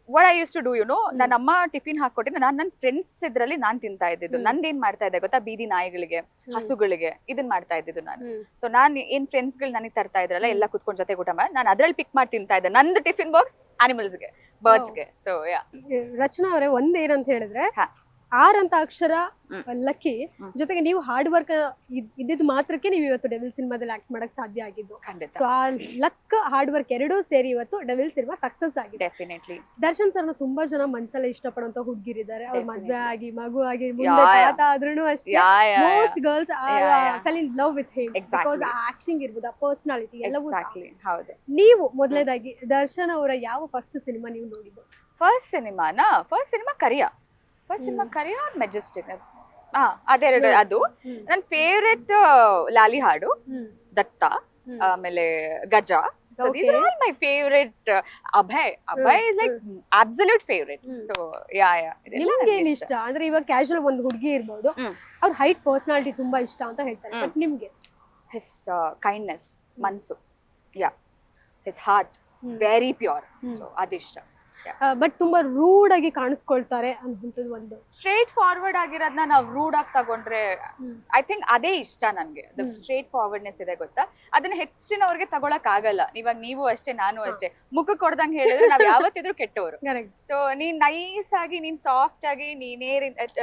What I use to do, ನನ್ನ ಅಮ್ಮ ಟಿಫಿನ್ ಹಾಕೊಟ್ಟಿದ್ದು ನನ್ನ ಫ್ರೆಂಡ್ಸ್ ಇದ್ರಲ್ಲಿ ನಾನ್ ತಿಂತಾ ಇದ್ದಿದ್ದು. ನಂದೇನ್ ಮಾಡ್ತಾ ಇದ್ದೆ ಗೊತ್ತಾ, ಬೀದಿ ನಾಯಿಗಳಿಗೆ, ಹಸುಗಳಿಗೆ ಇದನ್ ಮಾಡ್ತಾ ಇದ್ದಿದ್ದು ನಾನು. ಸೊ ನಾನ್ ಏನ್ ಫ್ರೆಂಡ್ಸ್ ಗಳು ನನಗೆ ತರ್ತಾ ಇದ್ರಲ್ಲ, ಎಲ್ಲ ಕುತ್ಕೊಂಡ್ ಜೊತೆ ಊಟ ಮಾಡಿ ನಾನು ಅದ್ರಲ್ಲಿ ಪಿಕ್ ಮಾಡಿ ತಿಂತಾ ಇದ್ದೆ. ನಂದು ಟಿಫಿನ್ ಬಾಕ್ಸ್ ಆನಿಮಲ್ಸ್ಗೆ, ಬರ್ಡ್ಸ್ಗೆ. ಸೊ ರಚನಾ ಅವರೇ, ಒಂದೇನಂತ ಹೇಳಿದ್ರೆ 6 ಅಂತ ಅಕ್ಷರ ಲಕ್ಕಿ, ಜೊತೆಗೆ ನೀವು ಹಾರ್ಡ್ ವರ್ಕ್ ಇದ್ದಿದ್ ಮಾತ್ರಕ್ಕೆ ನೀವು ಇವತ್ತು ಡೆವಿಲ್ ಸಿನಿಮಾದಲ್ಲಿ ಆಕ್ಟ್ ಮಾಡಕ್ ಸಾಧ್ಯ ಆಗಿದ್ದು. ಸೊ ಆ ಲಕ್, ಹಾರ್ಡ್ ವರ್ಕ್ ಎರಡೂ ಸೇರಿ ಇವತ್ತು ಡೆವಿಲ್ ಸಿನಿಮಾ ಸಕ್ಸಸ್ ಆಗಿದೆ. ಡೆಫಿನೆಟ್ಲಿ. ದರ್ಶನ್ ಸರ್ನ ತುಂಬಾ ಜನ ಮನ್ಸಲ್ಲೇ ಇಷ್ಟಪಡುವಂತ ಹುಡುಗಿರಿದ್ದಾರೆ. ಅವ್ರ ಮದ್ವೆ ಆಗಿ ಮಗು ಆಗಿ ಮುಂದೆ ತಾತ ಆದ್ರೂ ಅಷ್ಟೇ most girls fell in love with him because acting ಇರ್ಬೋದು, ಪರ್ಸನಾಲಿಟಿ ಎಲ್ಲವೂ. ನೀವು ಮೊದಲನೇದಾಗಿ ದರ್ಶನ್ ಅವರ ಯಾವ ಫಸ್ಟ್ ಸಿನಿಮಾ ನೀವು ನೋಡಿದ್ದು? ಫಸ್ಟ್ ಸಿನಿಮಾ ಕರಿಯ ಮೆಜೆಸ್ಟಿಕ್, ಅದೆರಡು. ಅದು ನನ್ನ ಫೇವ್ರೆಟ್ ಲಾಲಿ ಹಾಡು, ದತ್ತ, ಆಮೇಲೆ ಗಜ. So these are all my favorite. Abhay is like absolute favorite. So ನಿಮ್ಗೆ ಏನ್ ಇಷ್ಟ ಅಂದ್ರೆ ಇವಾಗ ಕ್ಯಾಶುವಲ್ ಒಂದು ಹುಡುಗಿ ಇರ್ಬೋದು, ಅವ್ರ ಹೈಟ್, ಪರ್ಸನಾಲಿಟಿ ತುಂಬಾ ಇಷ್ಟ ಅಂತ ಹೇಳ್ತಾರೆ, ಬಟ್ ನಿಮ್ಗೆ? his kindness, ಮನ್ಸು, his heart, very pure. So ಅದಿಷ್ಟ. ಬಟ್ ತುಂಬಾ ರೂಡ್ ಆಗಿ ಕಾಣಿಸ್ಕೊಳ್ತಾರೆ ಅನ್ನೋದು ಒಂದು. ಸ್ಟ್ರೇಟ್ ಫಾರ್ವರ್ಡ್ ಆಗಿರೋದನ್ನ ನಾವು ರೂಡ್ ಆಗಿ ತಗೊಂಡ್ರೆ ಐ ಥಿಂಕ್ ಅದೇ ಇಷ್ಟ ನನ್ಗೆ. ಸ್ಟ್ರೇಟ್ ಫಾರ್ವರ್ಡ್ನೆಸ್ ಇದೆ ಗೊತ್ತಾ, ಅದನ್ನ ಹೆಚ್ಚಿನವ್ರಿಗೆ ತಗೊಳಕ್ ಆಗಲ್ಲ. ಇವಾಗ ನೀವು ಅಷ್ಟೇ, ನಾನು ಅಷ್ಟೇ. ಮುಖಕ್ಕೆ ಹೊಡೆದಂಗೆ ಹೇಳಿದ್ರೆ ನಾವ್ ಯಾವತ್ತಿದ್ರು ಕೆಟ್ಟವರು. ಸೊ ನೀನ್ ನೈಸ್ ಆಗಿ, ನೀನ್ ಸಾಫ್ಟ್ ಆಗಿ, ನೀನೇ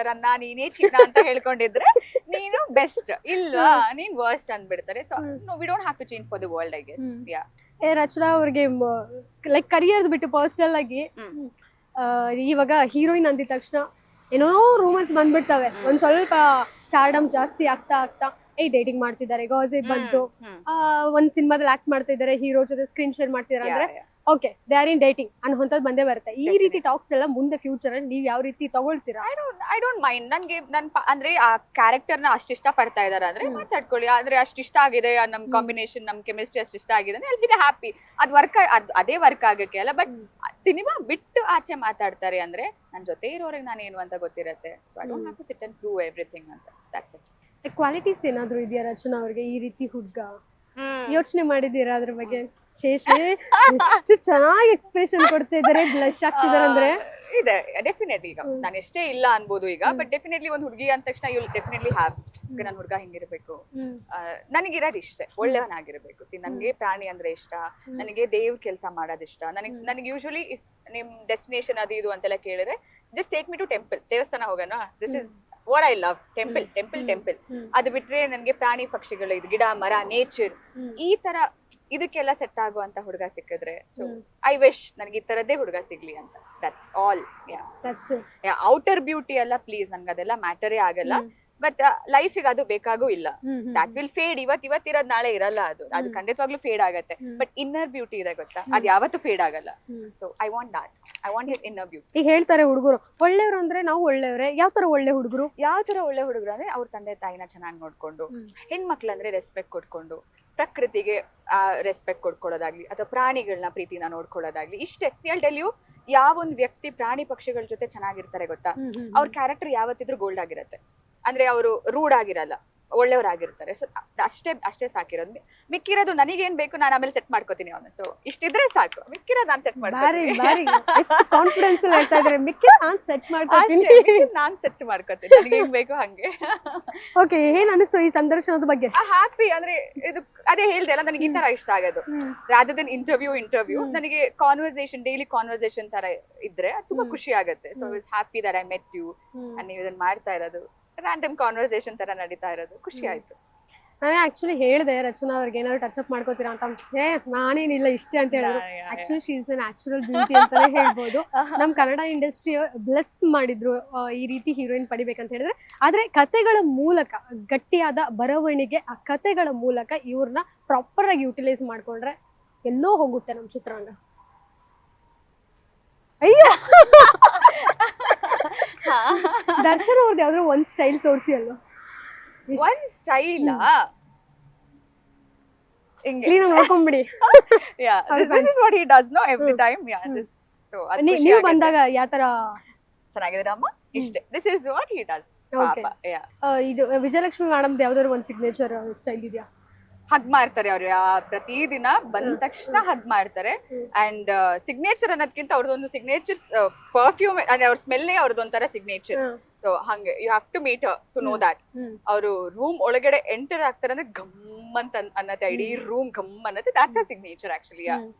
ರನ್ನ, ನೀನೇ ಚಿನ್ನ ಅಂತ ಹೇಳ್ಕೊಂಡಿದ್ರೆ ನೀನು ಬೆಸ್ಟ್. ಇಲ್ವಾ, ನೀನ್ ವರ್ಸ್ಟ್ ಅಂದ್ಬಿಡ್ತಾರೆ. So we don't have to change for the world, I guess. Rachana ಅವ್ರಿಗೆ ಲೈಕ್ ಕರಿಯರ್ ಬಿಟ್ಟು ಪರ್ಸನಲ್ ಆಗಿ ಇವಾಗ ಹೀರೋಯಿನ್ ಅಂದಿದ ತಕ್ಷಣ ಏನೋ ರೂಮರ್ಸ್ ಬಂದ್ಬಿಡ್ತವೆ. ಒಂದ್ ಸ್ವಲ್ಪ ಸ್ಟಾರ್ಡಮ್ ಜಾಸ್ತಿ ಆಗ್ತಾ ಡೇಟಿಂಗ್ ಮಾಡ್ತಿದ್ದಾರೆ, ಗಾಸಿಪ್ ಬಂತು, ಒಂದ್ ಸಿನಿಮಾದಲ್ಲಿ ಆಕ್ಟ್ ಮಾಡ್ತಾ ಇದ್ದಾರೆ, ಹೀರೋ ಜೊತೆ ಸ್ಕ್ರೀನ್ ಶೇರ್ ಮಾಡ್ತಿದ್ದಾರೆ ಅಂದ್ರೆ okay they are in dating ಅನ್ನೋಂಥದ್ದು ಬಂದೇ ಬರುತ್ತೆ. ಈ ರೀತಿ ಟಾಕ್ಸ್ ಎಲ್ಲ ಮುಂದೆ ಫ್ಯೂಚರ್ ಅಲ್ಲಿ ನೀವ್ ಯಾವ ರೀತಿ ತಗೊಳ್ತೀರಾ? I don't mind. ನನ್ಗೆ ಅಂದ್ರೆ ಆ ಕ್ಯಾರೆಕ್ಟರ್ ನ ಅಷ್ಟು ಇಷ್ಟ ಪಡ್ತಾ ಇದಾರೆ ಅಂದ್ರೆ ಮಾತಾಡ್ಕೊಳ್ಳಿ. ಆದ್ರೆ ಅಷ್ಟು ಇಷ್ಟ ಆಗಿದೆ, ನಮ್ ಕಾಂಬಿನೇಷನ್, ನಮ್ ಕೆಮಿಸ್ಟ್ರಿ ಅಷ್ಟು ಇಷ್ಟ ಆಗಿದೆ, ಅಲ್ಲಿ ಹ್ಯಾಪಿ. ಅದೇ ವರ್ಕ್ ಆಗಕ್ಕೆ ಅಲ್ಲ, ಬಟ್ ಸಿನಿಮಾ ಬಿಟ್ಟು ಆಚೆ ಮಾತಾಡ್ತಾರೆ ಅಂದ್ರೆ ನನ್ ಜೊತೆ ಇರೋರಿಗೆ ನಾನು ಏನು ಅಂತ ಗೊತ್ತಿರತ್ತೆ. So I don't have to sit and prove everything ಅಂತ. That's it. ಕ್ವಾಲಿಟೀಸ್ ಏನಾದ್ರು ಇದೆಯಾ ರಚನಾ ಅವ್ರಿಗೆ ಈ ರೀತಿ ಹುಡ್ಗ? ಯೋಚನೆ ಮಾಡಿದೀರಾ ಅದ್ರ ಬಗ್ಗೆ? ಶೇಷೆ ಎಷ್ಟು ಚೆನ್ನಾಗಿ ಎಕ್ಸ್ಪ್ರೆಷನ್ ಕೊಡ್ತಾ ಇದಾರೆ, ಬ್ಲಶ್ ಆಗ್ತಿದಾರೆ ಅಂದ್ರೆ. ಇದೆ ಡೆಫಿನೆಟ್ಲಿ. ಈಗ ನಾನು ಎಷ್ಟೇ ಇಲ್ಲ ಅನ್ಬೋದು ಈಗ, ಬಟ್ ಡೆಫಿನೆಟ್ಲಿ ಒಂದು ಹುಡುಗಿ ಅಂದ ತಕ್ಷಣ ಯು ವಿಲ್ ಡೆಫಿನೆಟ್ಲಿ ಹ್ಯಾವ್, ನನ್ನ ಹುಡುಗ ಹಿಂಗಿರ್ಬೇಕು, ನನಗಿರೋದು ಇಷ್ಟೇ, ಒಳ್ಳೆಯವನಾಗಿರ್ಬೇಕು. ಸಿ, ನನಗೆ ಪ್ರಾಣಿ ಅಂದ್ರೆ ಇಷ್ಟ, ನನಗೆ ದೇವ್ರ ಕೆಲಸ ಮಾಡೋದು ಇಷ್ಟ. ನನಗೆ ಯೂಶಲಿ ಇಫ್ ನಿಮ್ ಡೆಸ್ಟಿನೇಷನ್ ಅದು ಇದು ಅಂತೆಲ್ಲ ಕೇಳಿದ್ರೆ just take me to temple, ದೇವಸ್ಥಾನ ಹೋಗೋಣ. This is what I love. Temple. ಅದು ಬಿಟ್ರೆ ನನಗೆ ಪ್ರಾಣಿ ಪಕ್ಷಿಗಳು, ಇದು ಗಿಡ ಮರ, ನೇಚರ್, ಈ ತರ ಇದಕ್ಕೆಲ್ಲ ಸೆಟ್ ಆಗುವಂತ ಹುಡುಗ ಸಿಕ್ಕಿದ್ರೆ ಸೊ ಐ ವಿಶ್ ನನಗೆ ಈ ತರದೇ ಹುಡುಗ ಸಿಗ್ಲಿ ಅಂತ. That's all. ಔಟರ್ ಬ್ಯೂಟಿ ಎಲ್ಲ ಪ್ಲೀಸ್ ನನ್ಗೆ ಅದೆಲ್ಲ ಮ್ಯಾಟರೇ ಆಗಲ್ಲ. ಬಟ್ ಲೈಫಿಗೆ ಅದು ಬೇಕಾಗೂ ಇಲ್ಲ. That will feed. ಇವತ್ತಿರೋದ್ ನಾಳೆ ಇರಲ್ಲ. ಅದು ಖಂಡಿತವಾಗ್ಲೂ ಫೇಡ್ ಆಗತ್ತೆ. ಬಟ್ ಇನ್ನರ್ ಬ್ಯೂಟಿ ಇದೆ ಗೊತ್ತಾ, ಅದ್ ಯಾವತ್ತೂ ಫೇಡ್ ಆಗಲ್ಲ. So I want that. I want his inner beauty. ಈಗ ಹೇಳ್ತಾರೆ ಹುಡುಗರು ಒಳ್ಳೆಯವರು ಅಂದ್ರೆ ನಾವು ಒಳ್ಳೆಯವರೇ. ಯಾವ ತರ ಒಳ್ಳೆ ಹುಡುಗರು? ಒಳ್ಳೆ ಹುಡುಗರು ಅಂದ್ರೆ ಅವ್ರ ತಂದೆ ತಾಯಿನ ಚೆನ್ನಾಗಿ ನೋಡ್ಕೊಂಡು, ಹೆಣ್ಮಕ್ಳಂದ್ರೆ ರೆಸ್ಪೆಕ್ಟ್ ಕೊಟ್ಕೊಂಡು, ಪ್ರಕೃತಿಗೆ ರೆಸ್ಪೆಕ್ಟ್ ಕೊಡ್ಕೊಳ್ಳೋದಾಗ್ಲಿ ಅಥವಾ ಪ್ರಾಣಿಗಳನ್ನ ಪ್ರೀತಿನ ನೋಡ್ಕೊಳ್ಳೋದಾಗ್ಲಿ. ಇಷ್ಟೇ. ಟೆಲ್ ಯು, ಯಾವೊಂದ್ ವ್ಯಕ್ತಿ ಪ್ರಾಣಿ ಪಕ್ಷಿಗಳ ಜೊತೆ ಚೆನ್ನಾಗಿರ್ತಾರೆ ಗೊತ್ತಾ, ಅವ್ರ ಕ್ಯಾರೆಕ್ಟರ್ ಯಾವತ್ತಿದ್ರು ಗೋಲ್ಡ್ ಆಗಿರತ್ತೆ. ಅಂದ್ರೆ ಅವರು ರೂಡ್ ಆಗಿರಲ್ಲ, ಒಳ್ಳೆಯವರಾಗಿರ್ತಾರೆ. ಸೊ ಅಷ್ಟೇ ಸಾಕಿರೋದು. ಮಿಕ್ಕಿರೋದು ನನಗೇನ್ ಬೇಕು ನಾನು ಆಮೇಲೆ ಸೆಟ್ ಮಾಡ್ಕೋತೀನಿ ಅವನು. ಸೊ ಇಷ್ಟಿದ್ರೆ ಸಾಕು, ಮಿಕ್ಕಿರೋದು ನಾನು ಸೆಟ್ ಮಾಡ್ತೀನಿ. ಕಾನ್ಫಿಡೆನ್ಸ್ ಹೇಳ್ತಾ ಇದ್ರೆ ನಾನ್ ಸೆಟ್ ಮಾಡ್ಕೋತೀನಿ ನನಗೆ ಹೆಂಗ್ ಬೇಕು ಹಂಗೆ. ಓಕೆ, ಏನ್ ಅನಿಸ್ತು ಈ ಸಂದರ್ಶನದ ಬಗ್ಗೆ? ಹ್ಯಾಪಿ. ಅಂದ್ರೆ ಇದು ಅದೇ ಹೇಳ್ದೆ ಅಲ್ಲ, ನನಗೆ ಈ ತರ ಇಷ್ಟ ಆಗೋದು. ರಾದರ್ ದೆನ್ ಇಂಟರ್ವ್ಯೂ ನನಗೆ ಕಾನ್ವರ್ಸೇಷನ್, ಡೈಲಿ ಕಾನ್ವರ್ಸೇಷನ್ ತರ ಇದ್ರೆ ತುಂಬಾ ಖುಷಿ ಆಗುತ್ತೆ. So I was happy that I met you and ನೀವು ಇದನ್ನ ಮಾಡ್ತಾ ಇರೋದು ರ್ಯಾಂಡಮ್ ಕಾನ್ವರ್ಸೇಷನ್ ತರ ನಡೀತಾ ಇರೋದು ಖುಷಿ ಆಯ್ತು. ನಾವೇ ಆಕ್ಚುಲಿ ಹೇಳಿದೆ ರಚನಾ ಅವ್ರಿಗೆ ಏನಾದ್ರು ಟಚ್ ಅಪ್ ಮಾಡ್ಕೋತೀರಾ ಅಂತ. ನಾನೇನಿಲ್ಲ ಇಷ್ಟೇ ಅಂತ ಹೇಳಿದ್ರು. Actually she is A natural beauty ಅಂತಾನೆ ಹೇಳ್ಬೋದು. ನಮ್ ಕನ್ನಡ ಇಂಡಸ್ಟ್ರಿ ಬ್ಲೆಸ್ ಮಾಡಿದ್ರು ಈ ರೀತಿ ಹೀರೋಯಿನ್ ಪಡಿಬೇಕಂತ ಹೇಳಿದ್ರೆ. ಆದ್ರೆ ಕತೆಗಳ ಮೂಲಕ, ಗಟ್ಟಿಯಾದ ಬರವಣಿಗೆ, ಆ ಕತೆಗಳ ಮೂಲಕ ಇವ್ರನ್ನ ಪ್ರಾಪರ್ ಆಗಿ ಯುಟಿಲೈಸ್ ಮಾಡ್ಕೊಂಡ್ರೆ ಎಲ್ಲೋ ಹೋಗುತ್ತೆ ನಮ್ ಚಿತ್ರಾಂಗ. ಅಯ್ಯೋ, ದರ್ಶನ್ ಅವ್ರದ್ದು ಯಾವ್ದಾದ್ರು ಒಂದ್ ಸ್ಟೈಲ್ ತೋರಿಸಿ ಅಲ್ವಾ? ಒಂದ್ ಸ್ಟೈಲ್ ಕ್ಲೀನ್ ಆಗಿ ನೋಡ್ಕೊಂಡ್ಬಿಡಿ. this is what he does no every time. This so ನೀವು ಬಂದಾಗ ಯಾವ ತರ ಚೆನ್ನಾಗಿದ್ದೀರಾ ಅಮ್ಮ, ಇಷ್ಟೇ. this is what he does. ಇದು ವಿಜಯಲಕ್ಷ್ಮಿ ಮೇಡಮ್ ಯಾವ್ದಾದ್ರು ಒಂದ್ ಸಿಗ್ನೇಚರ್ ಸ್ಟೈಲ್ ಇದೆಯಾ? ಹಗ್ ಮಾಡ್ತಾರೆ ಅವ್ರು ಪ್ರತಿದಿನ ಬಂದ ತಕ್ಷಣ ಹಗ್ ಮಾಡ್ತಾರೆ. ಅಂಡ್ ಸಿಗ್ನೇಚರ್ ಅನ್ನೋದಕ್ಕಿಂತ ಅವ್ರದ್ದೊಂದು ಸಿಗ್ನೇಚರ್ ಪರ್ಫ್ಯೂಮ್ ಅಂದ್ರೆ ಅವ್ರ ಸ್ಮೆಲ್ಲೇ ಅವ್ರದ್ದೊಂಥರ ಸಿಗ್ನೇಚರ್. ಸೊ ಹಂಗೆ you have to meet to know that. ಅವರು ರೂಮ್ ಒಳಗಡೆ ಎಂಟರ್ ಆಗ್ತಾರೆ ಅಂದ್ರೆ ಗಮ್ ಅಂತ ಅನ್ನತ್ತೆ, ಇಡೀ ರೂಮ್ ಗಮ್ ಅನ್ನತ್ತೆ. That's a signature actually.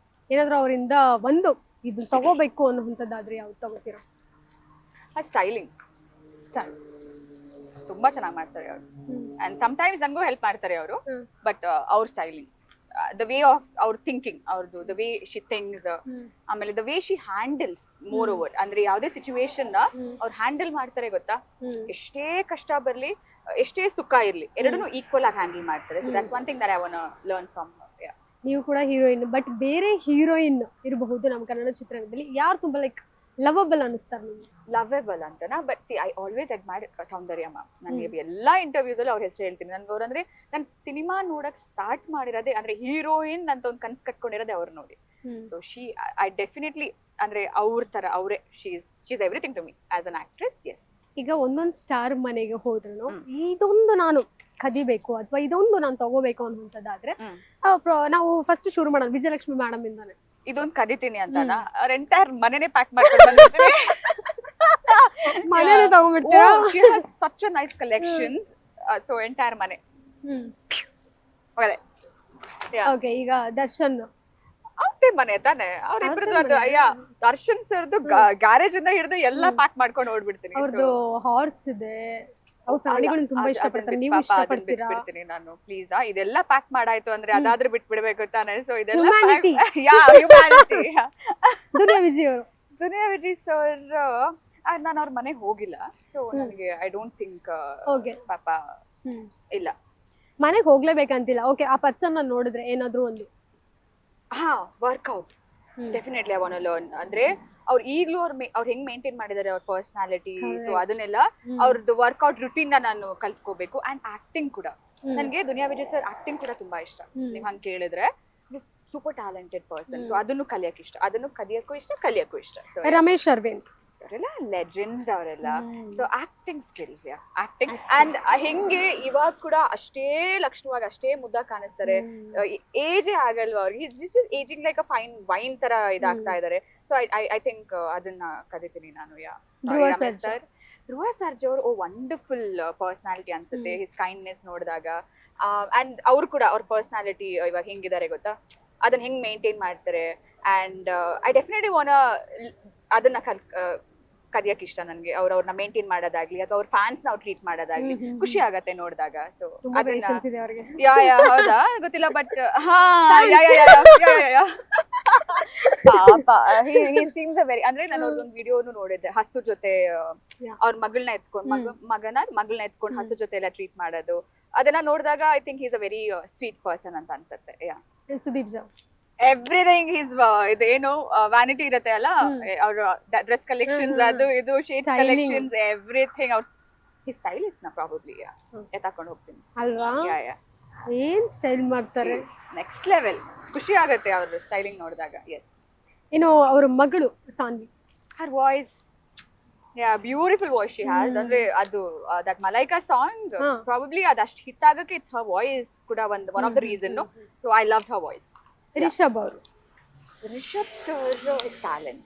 ಏನಾದ್ರು ಅವರಿಂದ ಒಂದು ಇದು ತಗೋಬೇಕು ಅನ್ನೋಂಥದ್ದಾದ್ರೆ ಯಾವ್ದು ತಗೋತೀರಾ? ಸ್ಟೈಲಿಂಗ್ ಸ್ಟೈಲ್ ತುಂಬಾ ಚೆನ್ನಾಗಿ ಮಾಡ್ತಾರೆ ಅವರು. ಅಂಡ್ ಸಮ್ಟೈಮ್ಸ್ ನಂಗೂ ಹೆಲ್ಪ್ ಮಾಡ್ತಾರೆ ಅವರು. ಬಟ್ ಅವ್ರ ಸ್ಟೈಲಿಂಗ್, ದ ವೇ ಆಫ್ ಅವ್ರ ಥಿಂಕಿಂಗ್, ಅವ್ರದ್ದು ದ ವೇ ಶಿ ಥಿಂಕ್ಸ್, ಆಮೇಲೆ the way she handles more over. ಅಂದ್ರೆ ಯಾವುದೇ ಸಿಚುವೇಶನ್ ನ ಅವ್ರು ಹ್ಯಾಂಡಲ್ ಮಾಡ್ತಾರೆ ಗೊತ್ತಾ. ಎಷ್ಟೇ ಕಷ್ಟ ಬರ್ಲಿ, ಎಷ್ಟೇ ಸುಖ ಇರ್ಲಿ, ಎರಡನ್ನೂ ಈಕ್ವಲ್ ಆಗಿ ಹ್ಯಾಂಡಲ್ ಮಾಡ್ತಾರೆ. So that's one thing that I want to learn from. ನೀವು ಕೂಡ ಹೀರೋಯಿನ್, ಬಟ್ ಬೇರೆ ಹೀರೋಯಿನ್ ಇರಬಹುದು ನಮ್ಮ ಕನ್ನಡ ಚಿತ್ರರಂಗದಲ್ಲಿ, ಯಾರು ತುಂಬಾ ಲೈಕ್ ಲವಬಲ್ ಅನಿಸ್ತಾರೆ ನಿಮ್ಗೆ? ಲವೆಬಲ್ ಅಂತನಾ? But C, I always admire Soundarya ma'am. ನನಗೆ ಎಲ್ಲಾ ಇಂಟರ್ವ್ಯೂಸ್ ಅಲ್ಲಿ ಅವ್ರ ಹೆಸರು ಹೇಳ್ತೀನಿ. ನನ್ಗೆ ಅವ್ರಂದ್ರೆ ನಾನು ಸಿನಿಮಾ ನೋಡಕ್ ಸ್ಟಾರ್ಟ್ ಮಾಡಿರೋದೇ, ಅಂದ್ರೆ ಹೀರೋಯಿನ್ ಅಂತ ಒಂದು ಕನ್ಸ್ ಕಟ್ಕೊಂಡಿರೋದೇ ಅವ್ರು ನೋಡಿ. ಸೊ ಐ ಡೆಫಿನೆಟ್ಲಿ ಅಂದ್ರೆ ಅವ್ರ ತರ ಅವರೇ. She is everything to me as an actress. Yes. ಈಗ ಒಂದೊಂದು ಸ್ಟಾರ್ ಮನೆಗೆ ಹೋದ್ರು ಇದೊಂದು ನಾನು ಕದಿಬೇಕು ಅಥವಾ ಇದೊಂದು ನಾನು ತಗೋಬೇಕು ಅನ್ನುವಂಥದ್ದಾದ್ರೆ ನಾವು ಫಸ್ಟ್ ಶುರು ಮಾಡೋಣ ವಿಜಯಲಕ್ಷ್ಮಿ ಮೇಡಮ್ ಇಂದಾನೆ. ಇದೊಂದು ಕದಿತೀನಿ ಅಂತ ಅವ್ರ ಎಂಟೈರ್ ಮನೆನೇ ಪ್ಯಾಕ್ ಮಾಡ್ಕೊಂಡು ಬಂದಿರ್ತೀನಿ. ಮನೆನೇ ತಗೊಂಡ್ಬಿಡ್ತೀರಾ? She has such a nice collections. So entire ಮನೆ. ಓಕೆ, ಈಗ ದರ್ಶನ್ ಅವ್ರದೇ ಮನೆ ತಾನೆ, ಅವ್ರಿಬ್ರದ್ದು. ಅದು ಅಯ್ಯ, ದರ್ಶನ್ ಸರ್ದು ಗ್ಯಾರೇಜ್ ಇಂದ ಹಿಡಿದು ಎಲ್ಲ ಪ್ಯಾಕ್ ಮಾಡ್ಕೊಂಡು ಓಡ್ಬಿಡ್ತೀನಿ. ಅವ್ರದ್ದು ಹಾರ್ಸ್ ಇದೆ, ಅವ್ರ ಪ್ರಾಣಿಗಳನ್ನ ತುಂಬಾ ಇಷ್ಟಪಡ್ತಾರೆ. ನೀವು ಇಷ್ಟಪಡ್ತೀರಾ? ಬಿಡ್ತೀನಿ ನಾನು ಪ್ಲೀಸ್. ಇದೆಲ್ಲ ಪ್ಯಾಕ್ ಮಾಡಾಯ್ತು ಅಂದ್ರೆ ಅದಾದ್ರೂ ಬಿಟ್ಬಿಡ್ಬೇಕು ತಾನೆ. ಸೊ ಇದೆಲ್ಲ Humanity. ದುನಿಯಾ ವಿಜಯ್ ಸರ್ ನಾನು ಅವ್ರ ಮನೆಗೆ ಹೋಗಿಲ್ಲ. ಸೊ ನನಗೆ ಐ ಡೋಂಟ್ ಥಿಂಕ್ ಪಾಪ ಇಲ್ಲ, ಮನೆಗೆ ಹೋಗ್ಲೇಬೇಕಂತಿಲ್ಲ. ಓಕೆ, ಆ ಪರ್ಸನ್ ನೋಡಿದ್ರೆ ಏನಾದ್ರು ಒಂದು workout definitely I want to learn. ಅಂದ್ರೆ ಅವ್ರು ಈಗ್ಲೂ ಅವ್ರು ಹೆಂಗ್ ಮೇಂಟೈನ್ ಮಾಡಿದಾರೆ ಅವ್ರ ಪರ್ಸನಾಲಿಟಿ. ಸೊ ಅದನ್ನೆಲ್ಲ ಅವ್ರದ್ದು ವರ್ಕ್ಔಟ್ ರುಟೀನ್ ನಾನು ಕಲ್ತ್ಕೋಬೇಕು. ಅಂಡ್ ಆಕ್ಟಿಂಗ್ ಕೂಡ ನನ್ಗೆ ದುನಿಯಾ ವಿಜಯ್ ಸರ್ ಆಕ್ಟಿಂಗ್ ಕೂಡ ತುಂಬಾ ಇಷ್ಟ. ನೀವ್ ಹಂಗ್ ಕೇಳಿದ್ರೆ ಸೂಪರ್ ಟ್ಯಾಲೆಂಟೆಡ್ ಪರ್ಸನ್. ಸೊ ಅದನ್ನು ಕಲಿಯಕ್ ಇಷ್ಟ, ಅದನ್ನು ಕಲಿಯಕ್ಕೂ ಇಷ್ಟ, ಕಲಿಯಕ್ಕೂ ಇಷ್ಟ. ಸೊ ರಮೇಶ್ ಅರವಿಂದ್ ಅವರೆಲ್ಲ ಲೆಜೆಂಡ್ಸ್ ಅವರೆಲ್ಲ. So acting skills, acting. And ಹೆಂಗೆ ಇವಾಗ ಕೂಡ ಅಷ್ಟೇ ಲಕ್ಷಣವಾಗಿ ಅಷ್ಟೇ ಮುದ್ದ ಕಾಣಿಸ್ತಾರೆ. ಏಜೇ ಆಗಲ್ವ ಅವ್ರಿಗೆ. Ageing like a fine wine ತರ ಇದಾಗ್ತಾ ಇದಾರೆ. ಸೊ ಐ ಥಿಂಕ್ ಅದನ್ನ ಕದಿತೀನಿ ನಾನು. ಧ್ರುವ ಸರ್ಜಾ ಅವರು ವಂಡರ್ಫುಲ್ ಪರ್ಸನಾಲಿಟಿ ಅನ್ಸುತ್ತೆ. ಹಿಸ್ ಕೈಂಡ್ನೆಸ್ ನೋಡಿದಾಗ. ಅಂಡ್ ಅವ್ರು ಕೂಡ ಅವ್ರ ಪರ್ಸನಾಲಿಟಿ ಇವಾಗ ಹೆಂಗಿದ್ದಾರೆ ಗೊತ್ತಾ, ಅದನ್ನ ಹೆಂಗ್ ಮೇಂಟೈನ್ ಮಾಡ್ತಾರೆ. ಅಂಡ್ ಐ ಡೆಫಿನೆಟ್ಲಿ ವಾಂಟ್ ಅದನ್ನ ಕದಿಯಕ್ ಇಷ್ಟ ನನ್ಗೆ. ಅವ್ರನ್ನ ಮೇಂಟೈನ್ ಮಾಡೋದಾಗ್ಲಿ ಅಥವಾ ಅವ್ರ ಫ್ಯಾನ್ಸ್ ನಾವು ಟ್ರೀಟ್ ಮಾಡೋದಾಗ್ಲಿ ಖುಷಿ ಆಗತ್ತೆ ನೋಡಿದಾಗ. ಸೊ ತುಂಬಾ ಪೇಷನ್ಸ್ ಇದೆ ಅವ್ರಿಗೆ. ಯಾ ಹೌದಾ ಗೊತ್ತಿಲ್ಲ ಬಟ್ ಹಾ ಯಾ ಪಾಪ he seems a very ಅಂದ್ರೆ ನಾನು ಅವ್ರದೊಂದು ವಿಡಿಯೋನು ನೋಡಿದ್ದೆ, ಹಸು ಜೊತೆ ಅವ್ರ ಮಗಳನ್ನ ಮಗಳನ್ನ ಎತ್ಕೊಂಡು ಹಸು ಜೊತೆ ಎಲ್ಲ ಟ್ರೀಟ್ ಮಾಡೋದು. ಅದನ್ನ ನೋಡಿದಾಗ I think is a very sweet person ಅಂತ ಅನ್ಸುತ್ತೆ. ಯಾ ಸುದೀಪ್ ಸರ್ ಎವ್ರಿಥಿಂಗ್ ಈಸ್ ಇದೇನು ವ್ಯಾನಿಟಿ ಇರುತ್ತೆ ಅಲ್ಲ, ಅವ್ರ ಡ್ರೆಸ್ ಕಲೆಕ್ಷನ್ಸ್ ಅದು ಇದು ಶೇಡ್ಸ್ ಕಲೆಕ್ಷನ್ಸ್ ಎವ್ರಿಥಿಂಗ್. ಅವ್ರ ಹಿ ಸ್ಟೈಲಿಸ್ಟ್ ನಾ ಪ್ರಾಬಬ್ಲಿ ಎತ್ತಾಕೊಂಡು ಹೋಗ್ತೀನಿ ಅಲ್ವಾ. ಯಾ ಏನ್ ಸ್ಟೈಲ್ ಮಾಡ್ತಾರೆ, ನೆಕ್ಸ್ಟ್ ಲೆವೆಲ್. ಖುಷಿ ಆಗುತ್ತೆ ಅವ್ರ ಸ್ಟೈಲಿಂಗ್ ನೋಡಿದಾಗ. ಎಸ್ ಏನು ಅವ್ರ ಮಗಳು Saanvi, her voice beautiful voice she has. ಅಂದ್ರೆ ಅದು ದಟ್ ಮಲೈಕಾ ಸಾಂಗ್ ಪ್ರಾಬಬ್ಲಿ ಅದಷ್ಟು ಹಿಟ್ ಆಗಕ್ಕೆ ಇಟ್ಸ್ ಹರ್ ವಾಯ್ಸ್ ಕೂಡ one of the reason. So I love her voice. Rishab ಅವರು, Rishab sir is talent.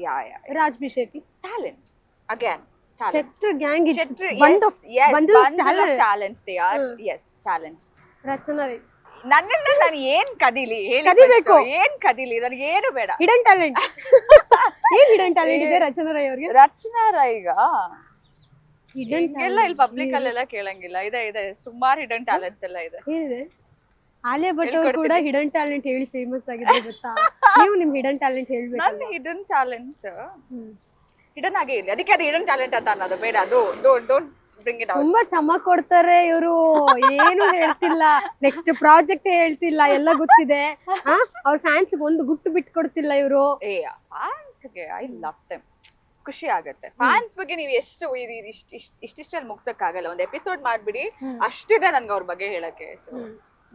Yeah Raj B Shetty talent again. ಶೆಟ್ರ್ gang is Shetty, bundle of bundle of talents they are. Yes, talent. Rachana Rai ನನ್ನಿಂದ ನಾನು ಏನ್ ಕದೀಲಿ ಹೇಳಿ, ಕದಿಬೇಕು. ಏನ್ ಕದೀಲಿ, ನನಗೆ ಏನು ಬೇಡ. ಹಿಡನ್ ಟ್ಯಾಲೆಂಟ್ ಏನ್ ಹಿಡನ್ ಟ್ಯಾಲೆಂಟ್ ಇದೆ ರಚನಾ ರೈ ಅವ್ರಿಗೆ? ರಚನಾ ರೈಗ ಹಿಡನ್ ಎಲ್ಲ ಇಲ್ಲಿ ಪಬ್ಲಿಕ್ ಅಲ್ಲೆಲ್ಲ ಕೇಳಂಗಿಲ್ಲ. ಇದೆ ಸುಮಾರು ಹಿಡನ್ ಟ್ಯಾಲೆಂಟ್ಸ್ ಎಲ್ಲ ಇದೆ. ಏನಿದೆ? ಆಲಿಯಾ ಭಟ್ ಅವರು ಕೂಡ ಹಿಡನ್ ಟ್ಯಾಲೆಂಟ್ ಹೇಳಿ ಫೇಮಸ್ ಆಗಿದ್ರು ಗೊತ್ತಾ? ನೀವು ನಿಮ್ ಹಿಡನ್ ಟ್ಯಾಲೆಂಟ್ ಹೇಳ್ಬೇಕು. ನನ್ನ ಹಿಡನ್ ಟ್ಯಾಲೆಂಟ್ ಹಿಡನ್ ಆಗೇ ಇಲ್ಲ, ಅದಕ್ಕೆ ಅದು ಹಿಡನ್ ಟ್ಯಾಲೆಂಟ್ ಅಂತ ಅನ್ನೋದು ಬೇಡ. ಅದು ಡೋಂಟ್ ಬ್ರಿಂಗ್ ಇಟ್ ಔಟ್. ತುಂಬಾ ಚಮಕ್ ಕೊಡ್ತಾರೆ ಇವರು, ಏನು ಹೇಳ್ತಿಲ್ಲ, ನೆಕ್ಸ್ಟ್ ಪ್ರಾಜೆಕ್ಟ್ ಹೇಳ್ತಿಲ್ಲ, ಎಲ್ಲ ಗೊತ್ತಿದೆ. ಅವ್ರ ಫ್ಯಾನ್ಸ್ ಒಂದು ಗುಟ್ಟು ಬಿಟ್ಟು ಕೊಡ್ತಿಲ್ಲ ಇವರು. ಫ್ಯಾನ್ಸ್ಗೆ ಐ ಲವ್ ದೆಮ್. ಖುಷಿ ಆಗತ್ತೆ. ಫ್ಯಾನ್ಸ್ ಬಗ್ಗೆ ನೀವು ಎಷ್ಟು ಇಷ್ಟಿಷ್ಟಲ್ಲಿ ಮುಗ್ಸಕ್ಕಾಗಲ್ಲ. ಒಂದು ಎಪಿಸೋಡ್ ಮಾಡ್ಬಿಡಿ, ಅಷ್ಟಿದೆ ನನ್ಗೆ ಅವ್ರ ಬಗ್ಗೆ ಹೇಳಕ್ಕೆ. ಸೊ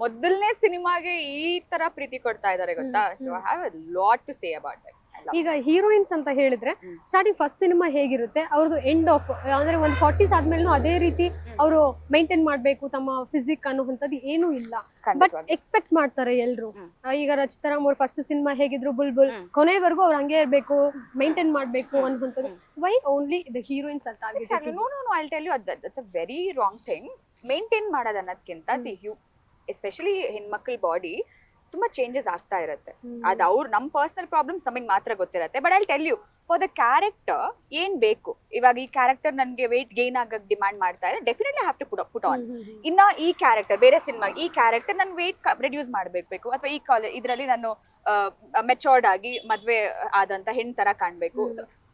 ಮೊದಲನೇ ಸಿನಿಮಾಗೆ ಈ ತರ ಪ್ರೀತಿ ಕೊಡ್ತಾ ಇದಾರೆ ಗೊತ್ತಾ. So I have a lot to say about that. ಈಗ ಹೀರೋಯಿನ್ಸ್ ಅಂತ ಹೇಳಿದ್ರೆ ಸ್ಟಾರ್ಟಿಂಗ್ ಫಸ್ಟ್ ಸಿನಿಮಾ ಹೇಗಿರುತ್ತೆ, ಅವ್ರದ್ದು ಎಂಡ್ ಆಫ್ ಅಂದ್ರೆ ಒಂದು 40s ಆದ್ಮೇಲೆ ಅದೇ ರೀತಿ ಅವರು ಮೈಂಟೈನ್ ಮಾಡ್ಬೇಕು ತಮ್ಮ ಫಿಸಿಕ್ ಅನ್ನುವಂಥದ್ದು ಏನೂ ಇಲ್ಲ. ಬಟ್ ಎಕ್ಸ್ಪೆಕ್ಟ್ ಮಾಡ್ತಾರೆ ಎಲ್ರು. ಈಗ ರಚಿತಾರಾಮ್ ಅವ್ರ ಫಸ್ಟ್ ಸಿನಿಮಾ ಹೇಗಿದ್ರು ಬುಲ್ಬುಲ್, ಕೊನೆವರೆಗೂ ಅವ್ರು ಹಂಗೆ ಇರ್ಬೇಕು, ಮೈಂಟೈನ್ ಮಾಡ್ಬೇಕು ಅನ್ನುವಂಥದ್ದು. ವೈ ಓನ್ಲಿ ದ ಹೀರೋಯಿನ್ಸ್ ಅಂತ ಆಗಿದೆ? No I tell you that's a very wrong thing. Maintain ಮಾಡೋದು ಅನ್ನೋದಕ್ಕಿಂತ ಎಸ್ಪೆಷಲಿ ಹೆಣ್ಮಕ್ಳ ಬಾಡಿ ತುಂಬಾ ಚೇಂಜಸ್ ಆಗ್ತಾ ಇರುತ್ತೆ. ಅದು ಅವ್ರು ನಮ್ಮ ಪರ್ಸನಲ್ ಪ್ರಾಬ್ಲಮ್ಸ್ ನಮಗೆ ಮಾತ್ರ ಗೊತ್ತಿರುತ್ತೆ. But I tell you for the character ಏನ್ ಬೇಕು. ಇವಾಗ ಈ ಕ್ಯಾರೆಕ್ಟರ್ ನನ್ಗೆ ವೆಯ್ಟ್ ಗೇನ್ ಆಗಕ್ ಡಿಮ್ಯಾಂಡ್ ಮಾಡ್ತಾ ಇದೆ, definitely have to put on. ಇನ್ನ ಈ ಕ್ಯಾರೆಕ್ಟರ್ ಬೇರೆ ಸಿನಿಮಾ, ಈ ಕ್ಯಾರೆಕ್ಟರ್ ನನ್ ವೆಯ್ಟ್ ರೆಡ್ಯೂಸ್ ಮಾಡ್ಬೇಕು, ಅಥವಾ ಈ ಇದರಲ್ಲಿ ನಾನು ಮೆಚೋರ್ಡ್ ಆಗಿ ಮದ್ವೆ ಆದಂತ ಹೆಣ್ ತರ ಕಾಣ್ಬೇಕು.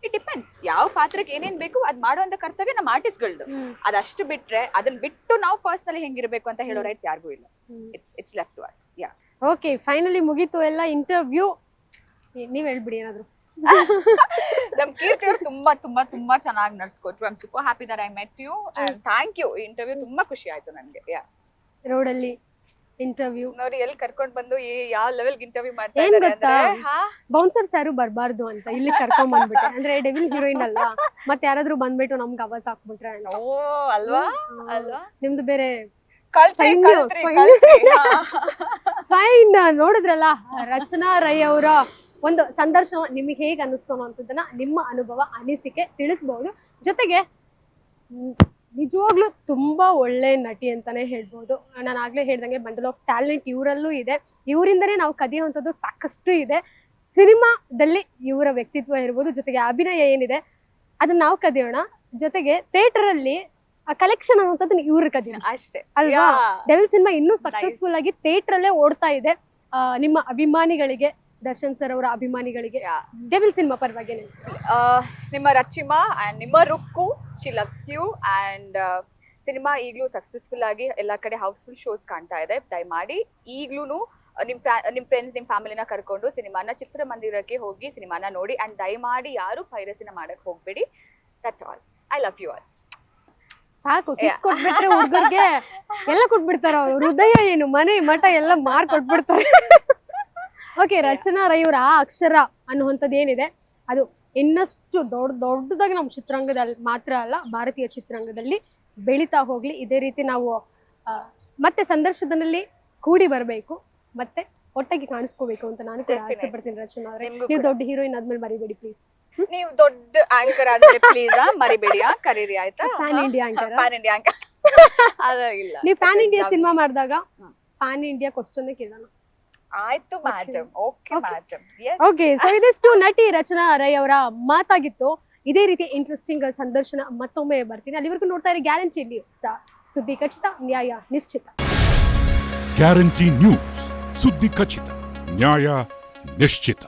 ಇಟ್ ಡಿಪೆಂಡ್ಸ್ ಯಾವ ಪಾತ್ರಕ್ಕೆ ಏನೇನ್ ಬೇಕು ಅದ್ ಮಾಡುವಂತ ಕರ್ತವ್ಯ ನಮ್ಮ ಆರ್ಟಿಸ್ಟ್ಗಳದ್ದು. ಅದಷ್ಟು ಬಿಟ್ರೆ ಅದನ್ನ ಬಿಟ್ಟು ನಾವು ಪರ್ಸನಲಿ ಹೆಂಗಿರ್ಬೇಕು ಅಂತ ಹೇಳೋ ರೈಟ್ಸ್ ಯಾರಿಗೂ ಇಲ್ಲ. It's left to us. Ya okay, finally ಮುಗೀತು ಎಲ್ಲ ಇಂಟರ್ವ್ಯೂ. ನೀವ್ ಹೇಳ್ಬಿಡಿ ಏನಾದ್ರು. ನಮ್ ಕೀರ್ತಿ ಅವ್ರು ತುಂಬಾ ತುಂಬಾ ತುಂಬಾ ಚೆನ್ನಾಗಿ ನಡ್ಸ್ಕೊಟ್ರು. I am super happy that I met you and thank you. ಈ ಇಂಟರ್ವ್ಯೂ ತುಂಬಾ ಖುಷಿ ಆಯ್ತು ನನ್ಗೆ. ಯಾ ರೋಡಲ್ಲಿ ಇಂಟರ್ವ್ಯೂ ನೋಡಿ ಎಲ್ಲಿ ಕರ್ಕೊಂಡ್ ಬಂದು ಯಾವ ಲೆವೆಲ್ ಇಂಟರ್ವ್ಯೂ ಮಾಡ್ತಾ ಏನ್ ಇದ್ದಾರೆ ಗೊತ್ತಾ, ಅಂದ್ರೆ ಬೌನ್ಸರ್ಸ್ ಯಾರು ಬರ್ಬಾರ್ದು ಅಂತ ಇಲ್ಲಿ ಕರ್ಕೊಂಡ್ ಬಂದ್ಬಿಟ್ಟೆ. ಅಂದ್ರೆ ಡೆವಿಲ್ ಹೀರೋಯಿನ್ ಅಲ್ವಾ, ಮತ್ತೆ ಯಾರಾದ್ರೂ ಬಂದ್ಬಿಟ್ಟು ನಮ್ಗೆ ಅವಾಜ್ ಹಾಕ್ಬಿಟ್ರೆ ಓ ಅಲ್ವಾ ಅಲ್ವಾ ನಿಮ್ದು ಬೇರೆ ಕಲ್ತ್ರಿ. ಫೈನ್. ನೋಡಿದ್ರಲ್ಲ ರಚನಾ ರೈ ಅವರ ಒಂದು ಸಂದರ್ಶನ ನಿಮಗೆ ಹೇಗೆ ಅನಿಸ್ತು ಅನ್ನೋದನ್ನ ನಿಮ್ಮ ಅನುಭವ ಅನಿಸಿಕೆ ತಿಳಿಸಬಹುದು. ಜೊತೆಗೆ ನಿಜವಾಗ್ಲೂ ತುಂಬಾ ಒಳ್ಳೆ ನಟಿ ಅಂತಾನೆ ಹೇಳ್ಬೋದು. ನಾನು ಆಗ್ಲೇ ಹೇಳ್ದಂಗೆ ಬಂಡಲ್ ಆಫ್ ಟ್ಯಾಲೆಂಟ್ ಇವರಲ್ಲೂ ಇದೆ. ಇವರಿಂದನೇ ನಾವು ಕದಿಯುವಂಥದ್ದು ಸಾಕಷ್ಟು ಇದೆ. ಸಿನಿಮಾದಲ್ಲಿ ಇವರ ವ್ಯಕ್ತಿತ್ವ ಇರ್ಬೋದು, ಜೊತೆಗೆ ಅಭಿನಯ ಏನಿದೆ ಅದನ್ನ ನಾವು ಕದಿಯೋಣ. ಜೊತೆಗೆ ಥಿಯೇಟರ್ ಅಲ್ಲಿ ಕಲೆಕ್ಷನ್ ಅನ್ನುವಂಥದ್ದು ಇವ್ರ ಕದಿಯೋಣ ಅಷ್ಟೇ ಅಲ್ವಾ. ಡೆವಿಲ್ ಸಿನಿಮಾ ಇನ್ನೂ ಸಕ್ಸಸ್ಫುಲ್ ಆಗಿ ಥಿಯೇಟರ್ ಅಲ್ಲೇ ಓಡ್ತಾ ಇದೆ. ನಿಮ್ಮ ಅಭಿಮಾನಿಗಳಿಗೆ, ದರ್ಶನ್ ಸರ್ ಅವರ ಅಭಿಮಾನಿಗಳಿಗೆ ಡೆವಿಲ್ ಸಿನಿಮಾ ಪರವಾಗಿ ನಿಮ್ಮ ರಚಿಮಾ ಅಂಡ್ ನಿಮ್ಮ Rukku, she loves you and cinema ಈಗಲೂ ಸಕ್ಸಸ್ಫುಲ್ ಆಗಿ ಎಲ್ಲ ಕಡೆ ಹೌಸ್ಫುಲ್ ಶೋಸ್ ಕಾಣ್ತಾ ಇದೆ. ದಯಮಾಡಿ ಈಗ್ಲೂ ನಿಮ್ ಫ್ರೆಂಡ್ಸ್ ನಿಮ್ ಫ್ಯಾಮಿಲಿನ ಕರ್ಕೊಂಡು ಸಿನಿಮಾನ ಚಿತ್ರಮಂದಿರಕ್ಕೆ ಹೋಗಿ ಸಿನಿಮಾನ ನೋಡಿ. ಅಂಡ್ ದಯಮಾಡಿ ಯಾರು ಪೈರಸಿನ ಮಾಡಕ್ ಹೋಗ್ಬೇಡಿ. That's all. I love you all. ಸಾಕು, ಕಿಸ್ ಕೊಟ್ಬಿಟ್ರೆ ಹುಡುಗರಿಗೆ ಎಲ್ಲ ಕೊಟ್ಬಿಡ್ತಾರ ಅವ್ರು. ಹೃದಯ ಏನು ಮನೆ ಮಠ ಎಲ್ಲ ಮಾರ್ ಕೊಟ್ಬಿಡ್ತಾರೆ. ಓಕೆ, ರಚನಾ ರೈ ಅವರ ಆ ಅಕ್ಷರ ಅನ್ನುವಂಥದ್ದು ಏನಿದೆ ಅದು ಇನ್ನಷ್ಟು ದೊಡ್ಡದಾಗಿ ನಮ್ಮ ಚಿತ್ರರಂಗದಲ್ಲಿ ಮಾತ್ರ ಅಲ್ಲ, ಭಾರತೀಯ ಚಿತ್ರರಂಗದಲ್ಲಿ ಬೆಳೀತಾ ಹೋಗ್ಲಿ. ಇದೇ ರೀತಿ ನಾವು ಮತ್ತೆ ಸಂದರ್ಶನದಲ್ಲಿ ಕೂಡಿ ಬರಬೇಕು, ಮತ್ತೆ ಒಟ್ಟಾಗಿ ಕಾಣಿಸ್ಕೋಬೇಕು ಅಂತ ನಾನು ಕೂಡ ಆಸೆ ಪಡ್ತೀನಿ. ರಚನಾ ಅವರೇ, ನೀವು ದೊಡ್ಡ ಹೀರೋಯಿನ್ ಆದ್ಮೇಲೆ ಮರಿಬೇಡಿ ಪ್ಲೀಸ್. ನೀವು ದೊಡ್ಡ ಆಂಕರ್ ಆದ್ರೆ ಪ್ಲೀಸ್ ಮರಿಬೇಡಿ, ಕರೀರಿ ಆಯ್ತಾ. PAN India anchor. PAN India anchor ಅದ ಇಲ್ಲ. ನೀವು ಪ್ಯಾನ್ ಇಂಡಿಯಾ ಸಿನಿಮಾ ಮಾಡಿದಾಗ ಪ್ಯಾನ್ ಇಂಡಿಯಾ ಕ್ವಶನ್ ಕೇಳೋಣ. ಆಯ್ತು madam. Okay madam. Yes. Okay, so ಇದಿಷ್ಟು ನಟಿ ರಚನಾ ರೈ ಅವರ ಮಾತಾಗಿತ್ತು. ಇದೇ ರೀತಿ ಇಂಟ್ರೆಸ್ಟಿಂಗ್ ಸಂದರ್ಶನ ಮತ್ತೊಮ್ಮೆ ಬರ್ತೀನಿ. ಅಲ್ಲಿವರೆಗೂ ನೋಡ್ತಾ ಇರಿ ಗ್ಯಾರಂಟಿ ನ್ಯೂಸ್. ಸುದ್ದಿ ಖಚಿತ, ನ್ಯಾಯ ನಿಶ್ಚಿತ. ಗ್ಯಾರಂಟಿ ನ್ಯೂಸ್, ಸುದ್ದಿ ಖಚಿತ, ನ್ಯಾಯ ನಿಶ್ಚಿತ.